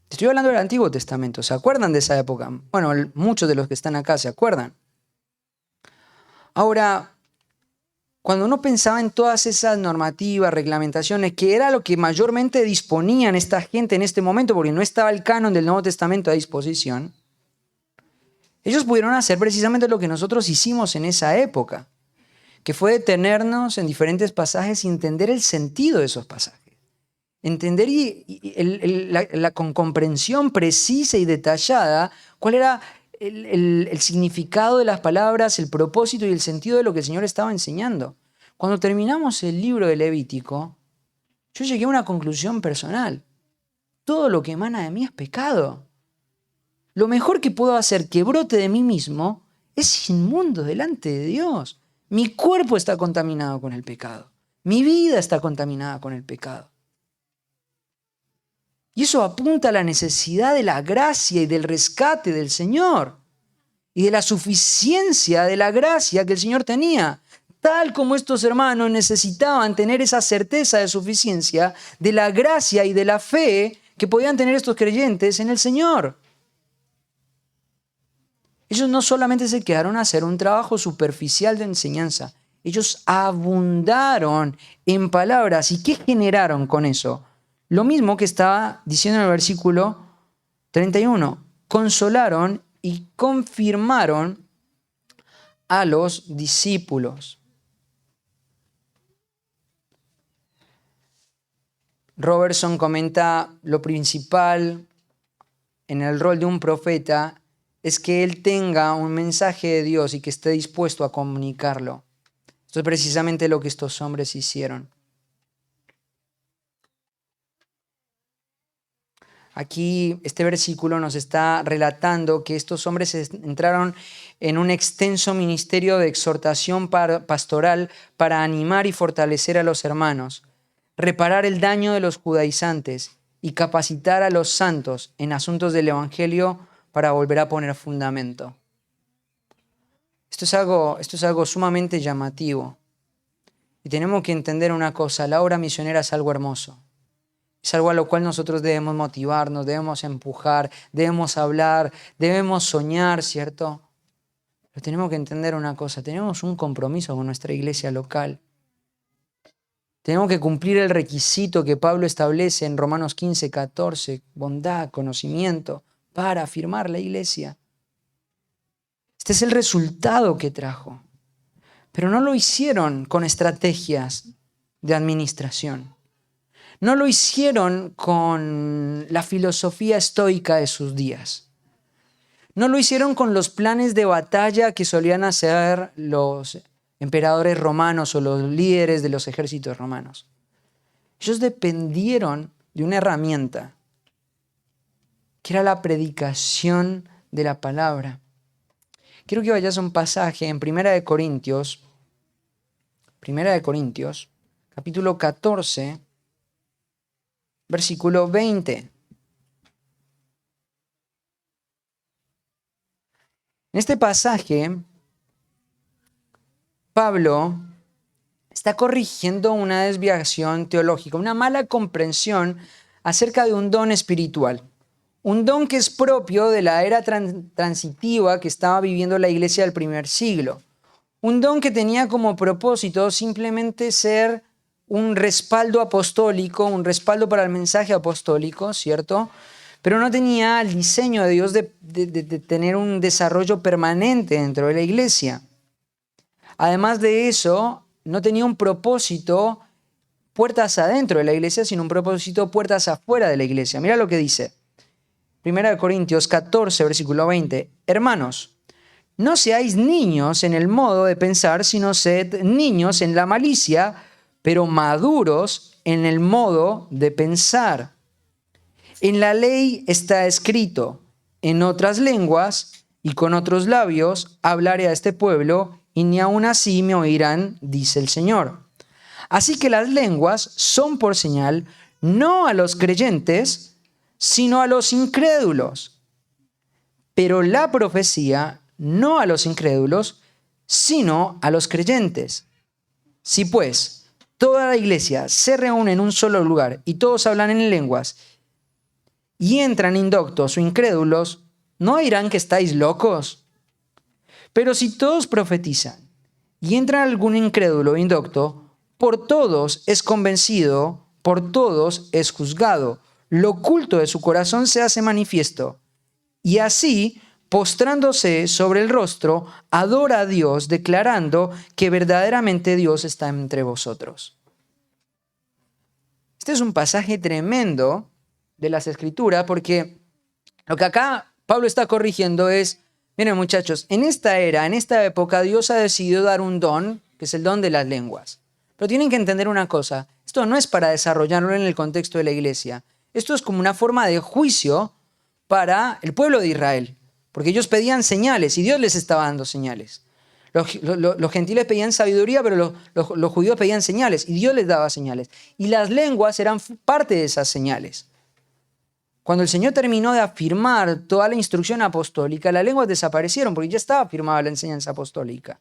Te estoy hablando del Antiguo Testamento. ¿Se acuerdan de esa época? Bueno, muchos de los que están acá se acuerdan. Ahora, cuando uno pensaba en todas esas normativas, reglamentaciones, que era lo que mayormente disponían esta gente en este momento, porque no estaba el canon del Nuevo Testamento a disposición, ellos pudieron hacer precisamente lo que nosotros hicimos en esa época, que fue detenernos en diferentes pasajes y entender el sentido de esos pasajes. Entender con comprensión precisa y detallada cuál era el significado de las palabras, el propósito y el sentido de lo que el Señor estaba enseñando. Cuando terminamos el libro de Levítico, yo llegué a una conclusión personal. Todo lo que emana de mí es pecado. Lo mejor que puedo hacer que brote de mí mismo es inmundo delante de Dios. Mi cuerpo está contaminado con el pecado. Mi vida está contaminada con el pecado. Y eso apunta a la necesidad de la gracia y del rescate del Señor y de la suficiencia de la gracia que el Señor tenía. Tal como estos hermanos necesitaban tener esa certeza de suficiencia de la gracia y de la fe que podían tener estos creyentes en el Señor. Ellos no solamente se quedaron a hacer un trabajo superficial de enseñanza, ellos abundaron en palabras. ¿Y qué generaron con eso? Lo mismo que estaba diciendo en el versículo 31. Consolaron y confirmaron a los discípulos. Robertson comenta: lo principal en el rol de un profeta es que él tenga un mensaje de Dios y que esté dispuesto a comunicarlo. Esto es precisamente lo que estos hombres hicieron. Aquí este versículo nos está relatando que estos hombres entraron en un extenso ministerio de exhortación pastoral para animar y fortalecer a los hermanos, reparar el daño de los judaizantes y capacitar a los santos en asuntos del evangelio para volver a poner fundamento. Esto es algo sumamente llamativo. Y tenemos que entender una cosa: la obra misionera es algo hermoso. Es algo a lo cual nosotros debemos motivarnos, debemos empujar, debemos hablar, debemos soñar, ¿cierto? Pero tenemos que entender una cosa: tenemos un compromiso con nuestra iglesia local. Tenemos que cumplir el requisito que Pablo establece en Romanos 15, 14, bondad, conocimiento, para afirmar la iglesia. Este es el resultado que trajo. Pero no lo hicieron con estrategias de administración. No lo hicieron con la filosofía estoica de sus días. No lo hicieron con los planes de batalla que solían hacer los emperadores romanos o los líderes de los ejércitos romanos. Ellos dependieron de una herramienta, que era la predicación de la palabra. Quiero que vayas a un pasaje en 1 Corintios, capítulo 14, versículo 20. En este pasaje, Pablo está corrigiendo una desviación teológica, una mala comprensión acerca de un don espiritual. Un don que es propio de la era transitiva que estaba viviendo la iglesia del primer siglo. Un don que tenía como propósito simplemente ser un respaldo apostólico, un respaldo para el mensaje apostólico, ¿cierto? Pero no tenía el diseño de Dios de tener un desarrollo permanente dentro de la iglesia. Además de eso, no tenía un propósito puertas adentro de la iglesia, sino un propósito puertas afuera de la iglesia. Mira lo que dice. 1 Corintios 14, versículo 20. Hermanos, no seáis niños en el modo de pensar, sino sed niños en la malicia, pero maduros en el modo de pensar. En la ley está escrito: en otras lenguas y con otros labios hablaré a este pueblo, y ni aun así me oirán, dice el Señor. Así que las lenguas son por señal no a los creyentes, sino a los incrédulos. Pero la profecía no a los incrédulos, sino a los creyentes. Si pues toda la iglesia se reúne en un solo lugar y todos hablan en lenguas y entran indoctos o incrédulos, ¿no dirán que estáis locos? Pero si todos profetizan y entra algún incrédulo o indocto, por todos es convencido, por todos es juzgado. Lo oculto de su corazón se hace manifiesto. Y así, postrándose sobre el rostro, adora a Dios, declarando que verdaderamente Dios está entre vosotros. Este es un pasaje tremendo de las Escrituras, porque lo que acá Pablo está corrigiendo es: miren muchachos, en esta era, en esta época, Dios ha decidido dar un don, que es el don de las lenguas. Pero tienen que entender una cosa: esto no es para desarrollarlo en el contexto de la iglesia. Esto es como una forma de juicio para el pueblo de Israel, porque ellos pedían señales y Dios les estaba dando señales. Los gentiles pedían sabiduría, pero los judíos pedían señales y Dios les daba señales. Y las lenguas eran parte de esas señales. Cuando el Señor terminó de afirmar toda la instrucción apostólica, las lenguas desaparecieron porque ya estaba afirmada la enseñanza apostólica.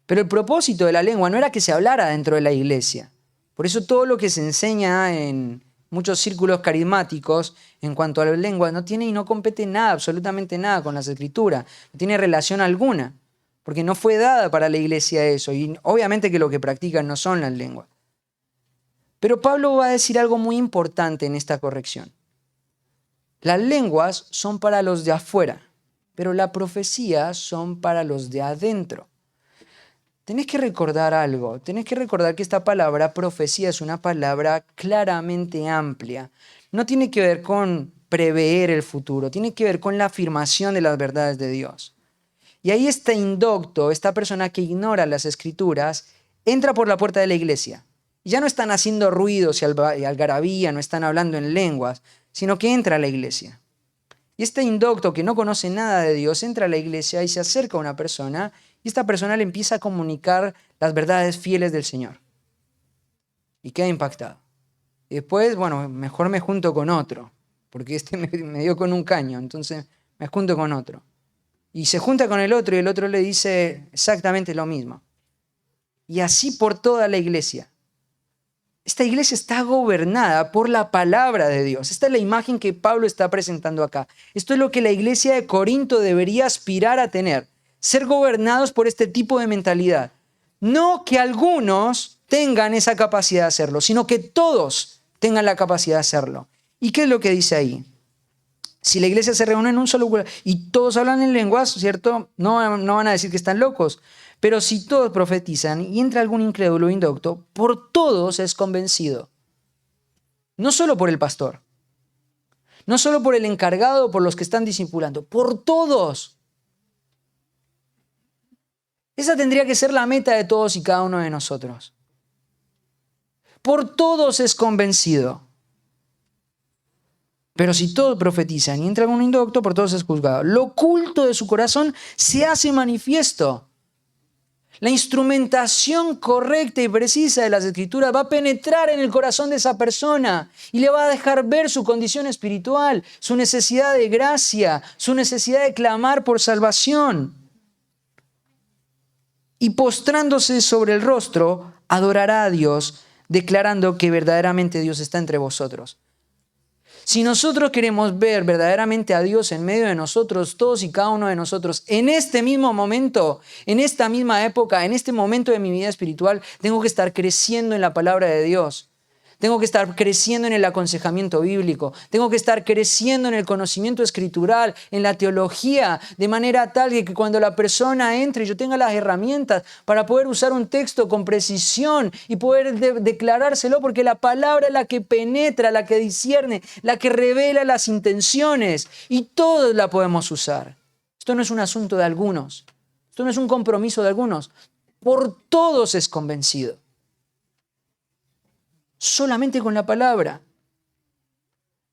Pero el propósito de la lengua no era que se hablara dentro de la iglesia. Por eso todo lo que se enseña en muchos círculos carismáticos en cuanto a las lenguas no tiene y no compete nada, absolutamente nada con las Escrituras. No tiene relación alguna, porque no fue dada para la iglesia eso. Y obviamente que lo que practican no son las lenguas. Pero Pablo va a decir algo muy importante en esta corrección. Las lenguas son para los de afuera, pero la profecía son para los de adentro. Tenés que recordar algo, tenés que recordar que esta palabra profecía es una palabra claramente amplia. No tiene que ver con prever el futuro, tiene que ver con la afirmación de las verdades de Dios. Y ahí este indocto, esta persona que ignora las Escrituras, entra por la puerta de la iglesia. Y ya no están haciendo ruidos y algarabía, no están hablando en lenguas, sino que entra a la iglesia. Y este indocto que no conoce nada de Dios entra a la iglesia y se acerca a una persona y esta persona le empieza a comunicar las verdades fieles del Señor. Y queda impactado. Y después, bueno, mejor me junto con otro, porque este me dio con un caño, entonces me junto con otro. Y se junta con el otro y el otro le dice exactamente lo mismo. Y así por toda la iglesia. Esta iglesia está gobernada por la palabra de Dios. Esta es la imagen que Pablo está presentando acá. Esto es lo que la iglesia de Corinto debería aspirar a tener. Ser gobernados por este tipo de mentalidad. No que algunos tengan esa capacidad de hacerlo, sino que todos tengan la capacidad de hacerlo. ¿Y qué es lo que dice ahí? Si la iglesia se reúne en un solo lugar y todos hablan en lenguas, ¿cierto? No van a decir que están locos. Pero si todos profetizan y entra algún incrédulo o indocto, por todos es convencido. No solo por el pastor, no solo por el encargado o por los que están discipulando, por todos. Esa tendría que ser la meta de todos y cada uno de nosotros. Por todos es convencido. Pero si todos profetizan y entra algún indocto, por todos es juzgado. Lo oculto de su corazón se hace manifiesto. La instrumentación correcta y precisa de las Escrituras va a penetrar en el corazón de esa persona y le va a dejar ver su condición espiritual, su necesidad de gracia, su necesidad de clamar por salvación. Y postrándose sobre el rostro, adorará a Dios, declarando que verdaderamente Dios está entre vosotros. Si nosotros queremos ver verdaderamente a Dios en medio de nosotros, todos y cada uno de nosotros, en este mismo momento, en esta misma época, en este momento de mi vida espiritual, tengo que estar creciendo en la palabra de Dios. Tengo que estar creciendo en el aconsejamiento bíblico. Tengo que estar creciendo en el conocimiento escritural, en la teología, de manera tal que cuando la persona entre yo tenga las herramientas para poder usar un texto con precisión y poder declarárselo, porque la palabra es la que penetra, la que discierne, la que revela las intenciones y todos la podemos usar. Esto no es un asunto de algunos. Esto no es un compromiso de algunos. Por todos es convencido. Solamente con la palabra.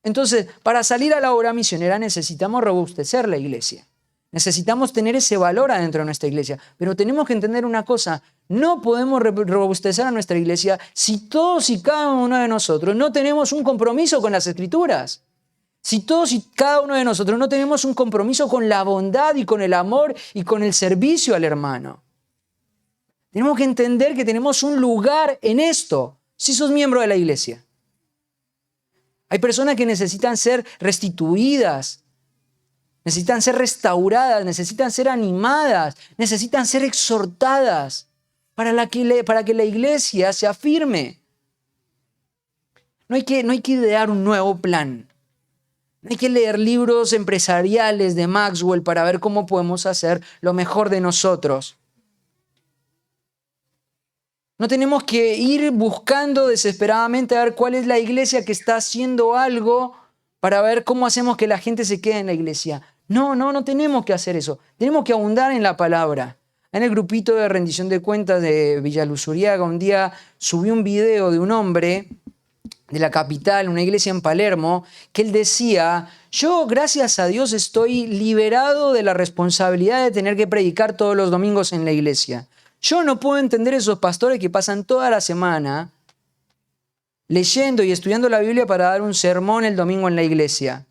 Entonces, para salir a la obra misionera necesitamos robustecer la iglesia. Necesitamos tener ese valor adentro de nuestra iglesia. Pero tenemos que entender una cosa, no podemos robustecer a nuestra iglesia si todos y cada uno de nosotros no tenemos un compromiso con las Escrituras. Si todos y cada uno de nosotros no tenemos un compromiso con la bondad y con el amor y con el servicio al hermano. Tenemos que entender que tenemos un lugar en esto. Si sos miembro de la iglesia. Hay personas que necesitan ser restituidas, necesitan ser restauradas, necesitan ser animadas, necesitan ser exhortadas para que la iglesia se afirme. No hay que idear un nuevo plan. No hay que leer libros empresariales de Maxwell para ver cómo podemos hacer lo mejor de nosotros. No tenemos que ir buscando desesperadamente a ver cuál es la iglesia que está haciendo algo para ver cómo hacemos que la gente se quede en la iglesia. No tenemos que hacer eso. Tenemos que abundar en la palabra. En el grupito de rendición de cuentas de Villaluz Uriaga un día subí un video de un hombre de la capital, una iglesia en Palermo, que él decía: yo, gracias a Dios, estoy liberado de la responsabilidad de tener que predicar todos los domingos en la iglesia. Yo no puedo entender esos pastores que pasan toda la semana leyendo y estudiando la Biblia para dar un sermón el domingo en la iglesia.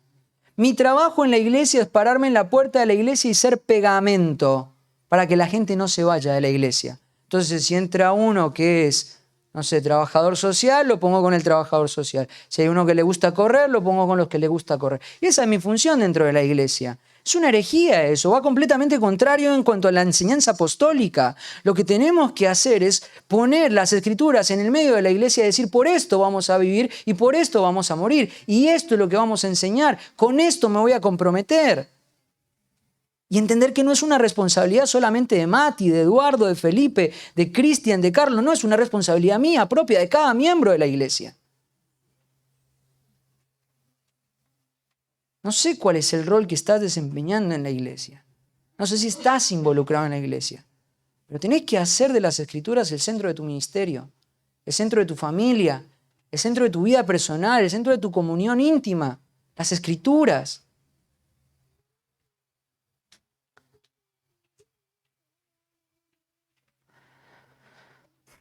Mi trabajo en la iglesia es pararme en la puerta de la iglesia y ser pegamento para que la gente no se vaya de la iglesia. Entonces, si entra uno que es, no sé, trabajador social, lo pongo con el trabajador social. Si hay uno que le gusta correr, lo pongo con los que le gusta correr. Y esa es mi función dentro de la iglesia. Es una herejía eso, va completamente contrario en cuanto a la enseñanza apostólica. Lo que tenemos que hacer es poner las Escrituras en el medio de la iglesia y decir: por esto vamos a vivir y por esto vamos a morir. Y esto es lo que vamos a enseñar. Con esto me voy a comprometer. Y entender que no es una responsabilidad solamente de Mati, de Eduardo, de Felipe, de Cristian, de Carlos. No, es una responsabilidad mía, propia de cada miembro de la iglesia. No sé cuál es el rol que estás desempeñando en la iglesia. No sé si estás involucrado en la iglesia. Pero tenés que hacer de las Escrituras el centro de tu ministerio, el centro de tu familia, el centro de tu vida personal, el centro de tu comunión íntima. Las Escrituras.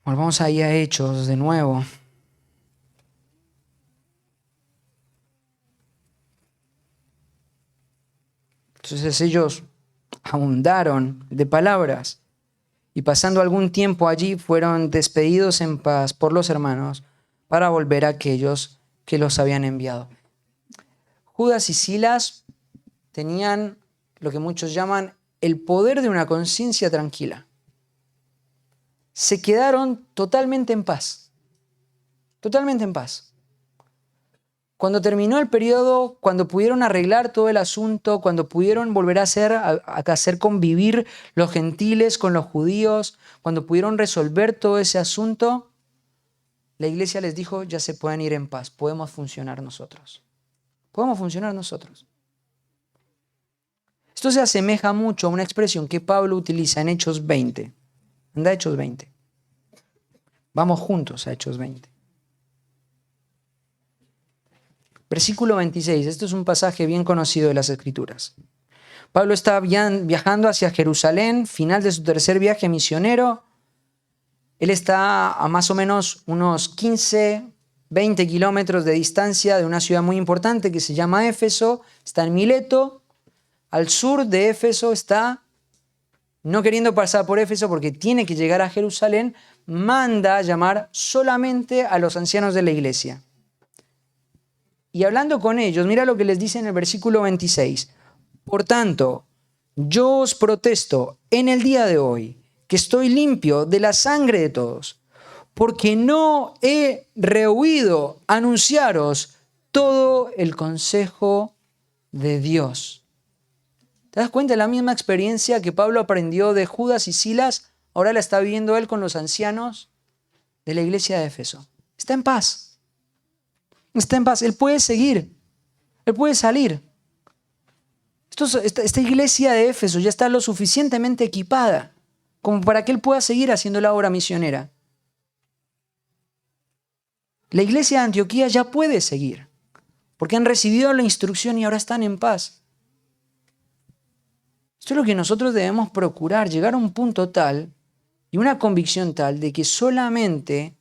Volvamos ahí a Hechos de nuevo. Entonces ellos abundaron de palabras y pasando algún tiempo allí fueron despedidos en paz por los hermanos para volver a aquellos que los habían enviado. Judas y Silas tenían lo que muchos llaman el poder de una conciencia tranquila. Se quedaron totalmente en paz. Totalmente en paz. Cuando terminó el periodo, cuando pudieron arreglar todo el asunto, cuando pudieron volver a hacer convivir los gentiles con los judíos, cuando pudieron resolver todo ese asunto, la iglesia les dijo: ya se pueden ir en paz, podemos funcionar nosotros. Podemos funcionar nosotros. Esto se asemeja mucho a una expresión que Pablo utiliza en Hechos 20. Anda a Hechos 20. Vamos juntos a Hechos 20. Versículo 26, esto es un pasaje bien conocido de las Escrituras. Pablo está viajando hacia Jerusalén, final de su tercer viaje misionero. Él está a más o menos unos 15, 20 kilómetros de distancia de una ciudad muy importante que se llama Éfeso. Está en Mileto. Al sur de Éfeso está, no queriendo pasar por Éfeso porque tiene que llegar a Jerusalén, manda llamar solamente a los ancianos de la iglesia. Y hablando con ellos, mira lo que les dice en el versículo 26. Por tanto, yo os protesto en el día de hoy que estoy limpio de la sangre de todos, porque no he rehuido anunciaros todo el consejo de Dios. ¿Te das cuenta? La misma experiencia que Pablo aprendió de Judas y Silas, ahora la está viviendo él con los ancianos de la iglesia de Éfeso. Está en paz. Está en paz, él puede seguir, él puede salir. Esta iglesia de Éfeso ya está lo suficientemente equipada como para que él pueda seguir haciendo la obra misionera. La iglesia de Antioquía ya puede seguir, porque han recibido la instrucción y ahora están en paz. Esto es lo que nosotros debemos procurar, llegar a un punto tal y una convicción tal de que solamente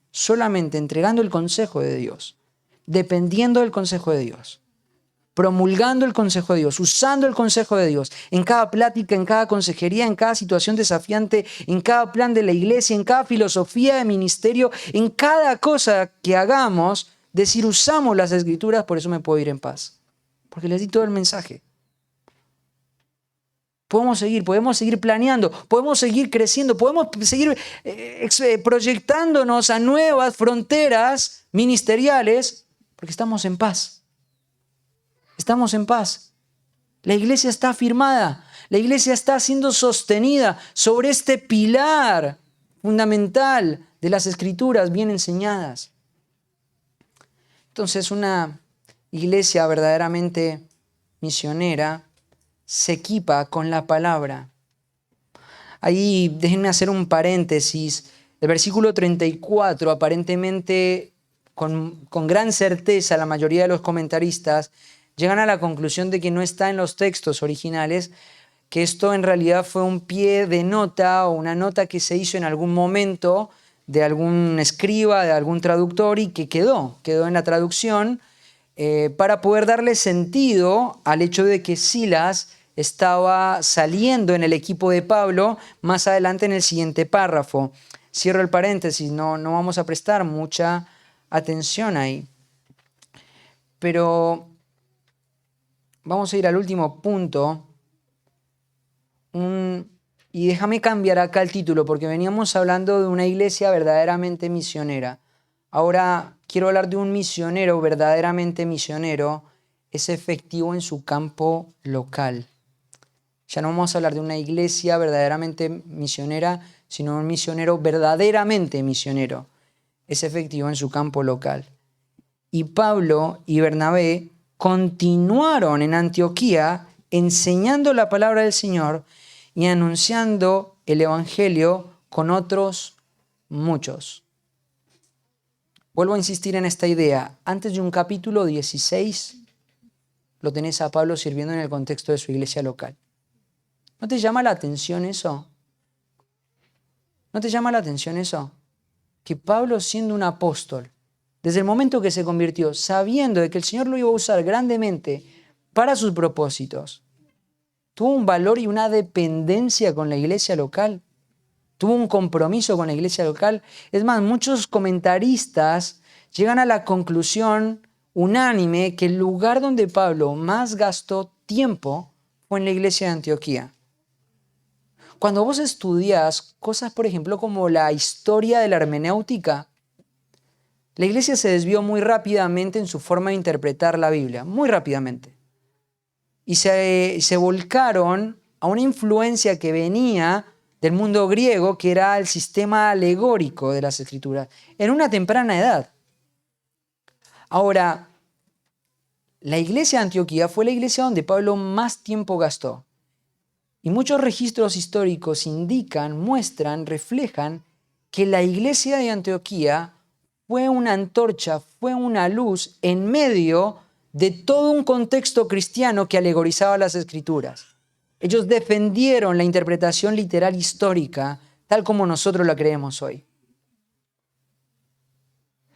entregando el consejo de Dios, dependiendo del consejo de Dios, promulgando el consejo de Dios, usando el consejo de Dios, en cada plática, en cada consejería, en cada situación desafiante, en cada plan de la iglesia, en cada filosofía de ministerio, en cada cosa que hagamos, decir usamos las Escrituras, por eso me puedo ir en paz. Porque les di todo el mensaje. Podemos seguir planeando, podemos seguir creciendo, podemos seguir proyectándonos a nuevas fronteras ministeriales, porque estamos en paz. Estamos en paz. La iglesia está firmada. La iglesia está siendo sostenida sobre este pilar fundamental de las Escrituras bien enseñadas. Entonces, una iglesia verdaderamente misionera se equipa con la palabra. Ahí déjenme hacer un paréntesis. El versículo 34 aparentemente con gran certeza la mayoría de los comentaristas llegan a la conclusión de que no está en los textos originales, que esto en realidad fue un pie de nota o una nota que se hizo en algún momento de algún escriba, de algún traductor y que quedó en la traducción para poder darle sentido al hecho de que Silas estaba saliendo en el equipo de Pablo más adelante en el siguiente párrafo. Cierro el paréntesis, no vamos a prestar mucha atención ahí. Pero vamos a ir al último punto. Y déjame cambiar acá el título, porque veníamos hablando de una iglesia verdaderamente misionera. Ahora quiero hablar de un misionero verdaderamente misionero, es efectivo en su campo local. Ya no vamos a hablar de una iglesia verdaderamente misionera, sino un misionero verdaderamente misionero. Es efectivo en su campo local. Y Pablo y Bernabé continuaron en Antioquía enseñando la palabra del Señor y anunciando el Evangelio con otros muchos. Vuelvo a insistir en esta idea. Antes de un capítulo 16 lo tenés a Pablo sirviendo en el contexto de su iglesia local. ¿No te llama la atención eso? ¿No te llama la atención eso? Que Pablo, siendo un apóstol, desde el momento que se convirtió, sabiendo de que el Señor lo iba a usar grandemente para sus propósitos, tuvo un valor y una dependencia con la iglesia local. Tuvo un compromiso con la iglesia local. Es más, muchos comentaristas llegan a la conclusión unánime que el lugar donde Pablo más gastó tiempo fue en la iglesia de Antioquía. Cuando vos estudias cosas, por ejemplo, como la historia de la hermenéutica, la iglesia se desvió muy rápidamente en su forma de interpretar la Biblia, muy rápidamente. Y se volcaron a una influencia que venía del mundo griego, que era el sistema alegórico de las Escrituras, en una temprana edad. Ahora, la iglesia de Antioquía fue la iglesia donde Pablo más tiempo gastó. Y muchos registros históricos indican, muestran, reflejan que la iglesia de Antioquía fue una antorcha, fue una luz en medio de todo un contexto cristiano que alegorizaba las Escrituras. Ellos defendieron la interpretación literal histórica, tal como nosotros la creemos hoy.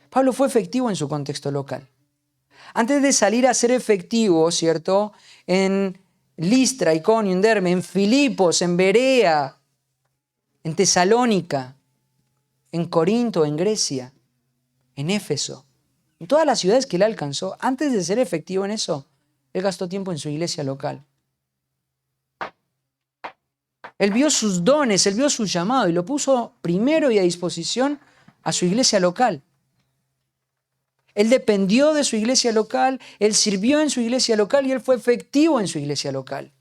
Pablo fue efectivo en su contexto local. Antes de salir a ser efectivo, ¿cierto?, en Listra, Iconio, en Derbe, en Filipos, en Berea, en Tesalónica, en Corinto, en Grecia, en Éfeso, en todas las ciudades que él alcanzó, antes de ser efectivo en eso, él gastó tiempo en su iglesia local. Él vio sus dones, él vio su llamado y lo puso primero y a disposición a su iglesia local. Él dependió de su iglesia local, él sirvió en su iglesia local y él fue efectivo en su iglesia local.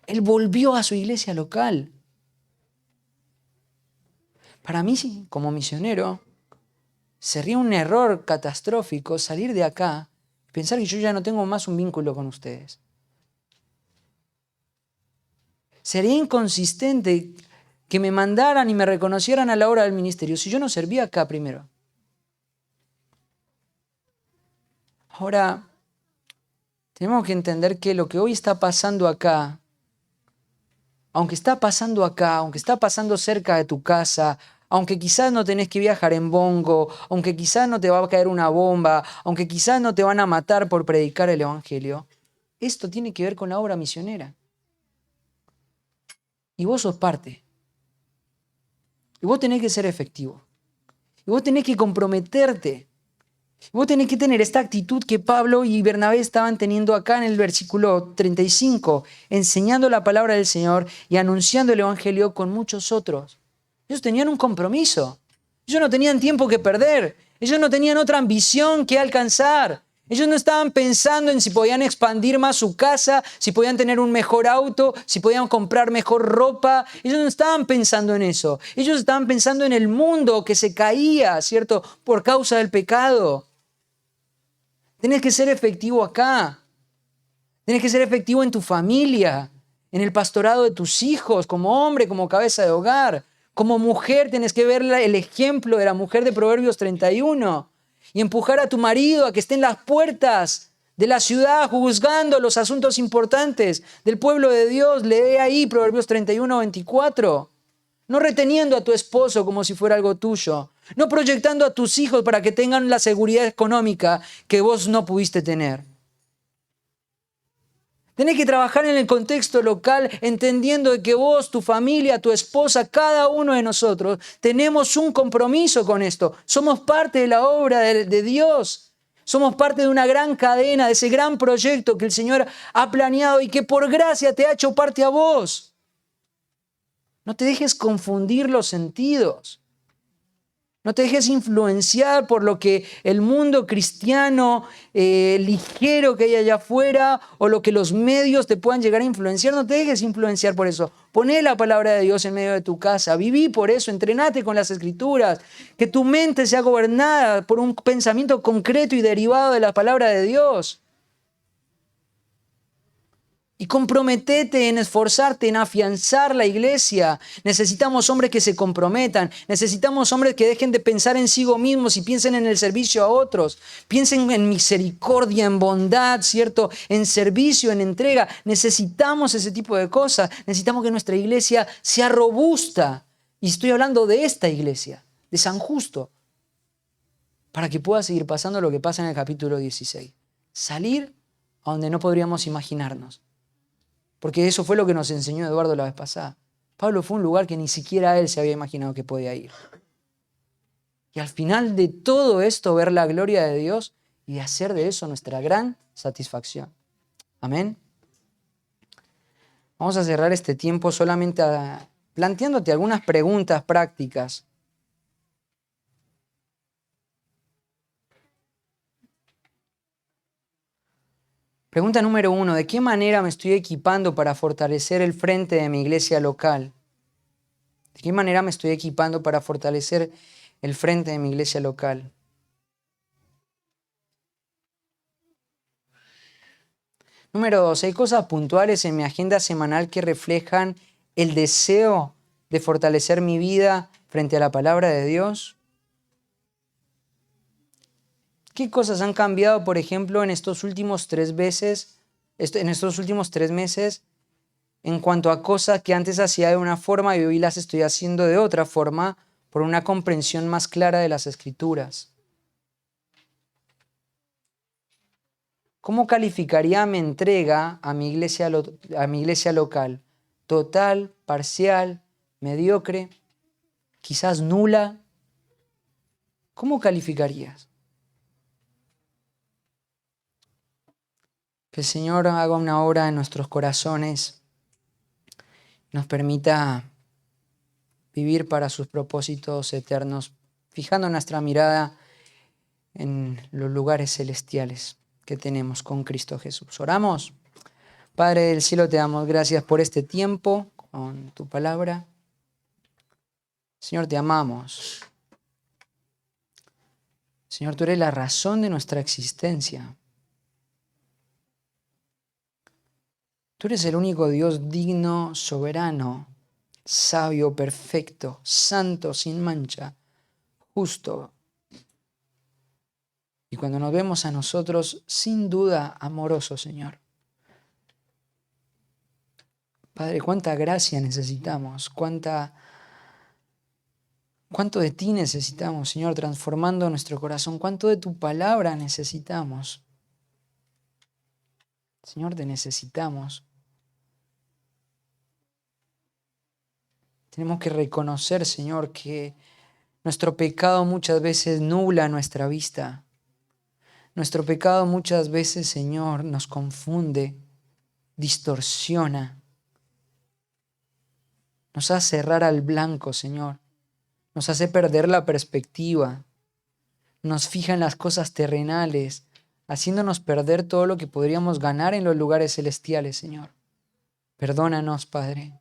Él volvió a su iglesia local. Para mí, como misionero, sería un error catastrófico salir de acá y pensar que yo ya no tengo más un vínculo con ustedes. Sería inconsistente que me mandaran y me reconocieran a la hora del ministerio si yo no servía acá primero. Ahora, tenemos que entender que lo que hoy está pasando acá, aunque está pasando cerca de tu casa, aunque quizás no tenés que viajar en bongo, aunque quizás no te va a caer una bomba, aunque quizás no te van a matar por predicar el Evangelio, esto tiene que ver con la obra misionera. Y vos sos parte. Y vos tenés que ser efectivo. Y vos tenés que comprometerte. Y vos tenés que tener esta actitud que Pablo y Bernabé estaban teniendo acá en el versículo 35, enseñando la palabra del Señor y anunciando el Evangelio con muchos otros. Ellos tenían un compromiso. Ellos no tenían tiempo que perder. Ellos no tenían otra ambición que alcanzar. Ellos no estaban pensando en si podían expandir más su casa, si podían tener un mejor auto, si podían comprar mejor ropa. Ellos no estaban pensando en eso. Ellos estaban pensando en el mundo que se caía, ¿cierto?, por causa del pecado. Tienes que ser efectivo acá. Tienes que ser efectivo en tu familia, en el pastorado de tus hijos, como hombre, como cabeza de hogar. Como mujer tienes que ver el ejemplo de la mujer de Proverbios 31 y empujar a tu marido a que esté en las puertas de la ciudad juzgando los asuntos importantes del pueblo de Dios. Lee ahí Proverbios 31, 24. No reteniendo a tu esposo como si fuera algo tuyo. No proyectando a tus hijos para que tengan la seguridad económica que vos no pudiste tener. Tenés que trabajar en el contexto local entendiendo que vos, tu familia, tu esposa, cada uno de nosotros tenemos un compromiso con esto. Somos parte de la obra de Dios. Somos parte de una gran cadena, de ese gran proyecto que el Señor ha planeado y que por gracia te ha hecho parte a vos. No te dejes confundir los sentidos. No te dejes influenciar por lo que el mundo cristiano ligero que hay allá afuera o lo que los medios te puedan llegar a influenciar. No te dejes influenciar por eso. Poné la palabra de Dios en medio de tu casa. Viví por eso. Entrenate con las Escrituras. Que tu mente sea gobernada por un pensamiento concreto y derivado de la palabra de Dios. Y comprometete en esforzarte, en afianzar la iglesia. Necesitamos hombres que se comprometan. Necesitamos hombres que dejen de pensar en sí mismos y piensen en el servicio a otros. Piensen en misericordia, en bondad, ¿cierto? En servicio, en entrega. Necesitamos ese tipo de cosas. Necesitamos que nuestra iglesia sea robusta. Y estoy hablando de esta iglesia, de San Justo, para que pueda seguir pasando lo que pasa en el capítulo 16. Salir a donde no podríamos imaginarnos. Porque eso fue lo que nos enseñó Eduardo la vez pasada. Pablo fue un lugar que ni siquiera él se había imaginado que podía ir. Y al final de todo esto, ver la gloria de Dios y hacer de eso nuestra gran satisfacción. Amén. Vamos a cerrar este tiempo solamente planteándote algunas preguntas prácticas. Pregunta número 1. ¿De qué manera me estoy equipando para fortalecer el frente de mi iglesia local? ¿De qué manera me estoy equipando para fortalecer el frente de mi iglesia local? Número 2. ¿Hay cosas puntuales en mi agenda semanal que reflejan el deseo de fortalecer mi vida frente a la palabra de Dios? ¿Qué cosas han cambiado, por ejemplo, en estos últimos 3 meses, en cuanto a cosas que antes hacía de una forma y hoy las estoy haciendo de otra forma por una comprensión más clara de las Escrituras? ¿Cómo calificaría mi entrega a mi iglesia local? ¿Total, parcial, mediocre, quizás nula? ¿Cómo calificarías? Que el Señor haga una obra en nuestros corazones, nos permita vivir para sus propósitos eternos, fijando nuestra mirada en los lugares celestiales que tenemos con Cristo Jesús. Oramos. Padre del cielo, te damos gracias por este tiempo con tu palabra. Señor, te amamos. Señor, tú eres la razón de nuestra existencia. Tú eres el único Dios digno, soberano, sabio, perfecto, santo, sin mancha, justo. Y cuando nos vemos a nosotros, sin duda, amoroso, Señor. Padre, cuánta gracia necesitamos, cuánto de ti necesitamos, Señor, transformando nuestro corazón, cuánto de tu palabra necesitamos. Señor, te necesitamos. Tenemos que reconocer, Señor, que nuestro pecado muchas veces nubla nuestra vista. Nuestro pecado muchas veces, Señor, nos confunde, distorsiona. Nos hace errar al blanco, Señor. Nos hace perder la perspectiva. Nos fija en las cosas terrenales, haciéndonos perder todo lo que podríamos ganar en los lugares celestiales, Señor. Perdónanos, Padre.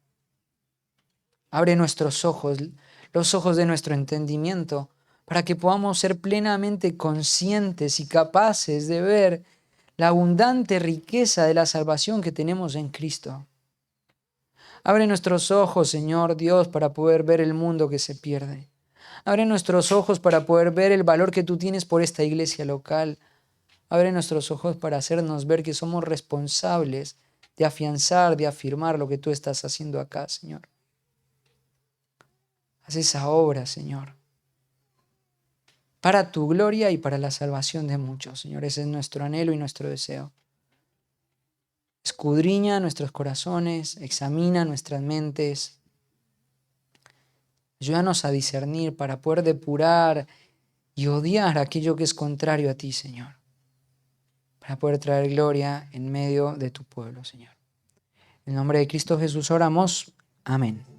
Abre nuestros ojos, los ojos de nuestro entendimiento, para que podamos ser plenamente conscientes y capaces de ver la abundante riqueza de la salvación que tenemos en Cristo. Abre nuestros ojos, Señor Dios, para poder ver el mundo que se pierde. Abre nuestros ojos para poder ver el valor que tú tienes por esta iglesia local. Abre nuestros ojos para hacernos ver que somos responsables de afianzar, de afirmar lo que tú estás haciendo acá, Señor. Haz esa obra, Señor, para tu gloria y para la salvación de muchos, Señor. Ese es nuestro anhelo y nuestro deseo. Escudriña nuestros corazones, examina nuestras mentes. Ayúdanos a discernir para poder depurar y odiar aquello que es contrario a ti, Señor. Para poder traer gloria en medio de tu pueblo, Señor. En el nombre de Cristo Jesús oramos. Amén.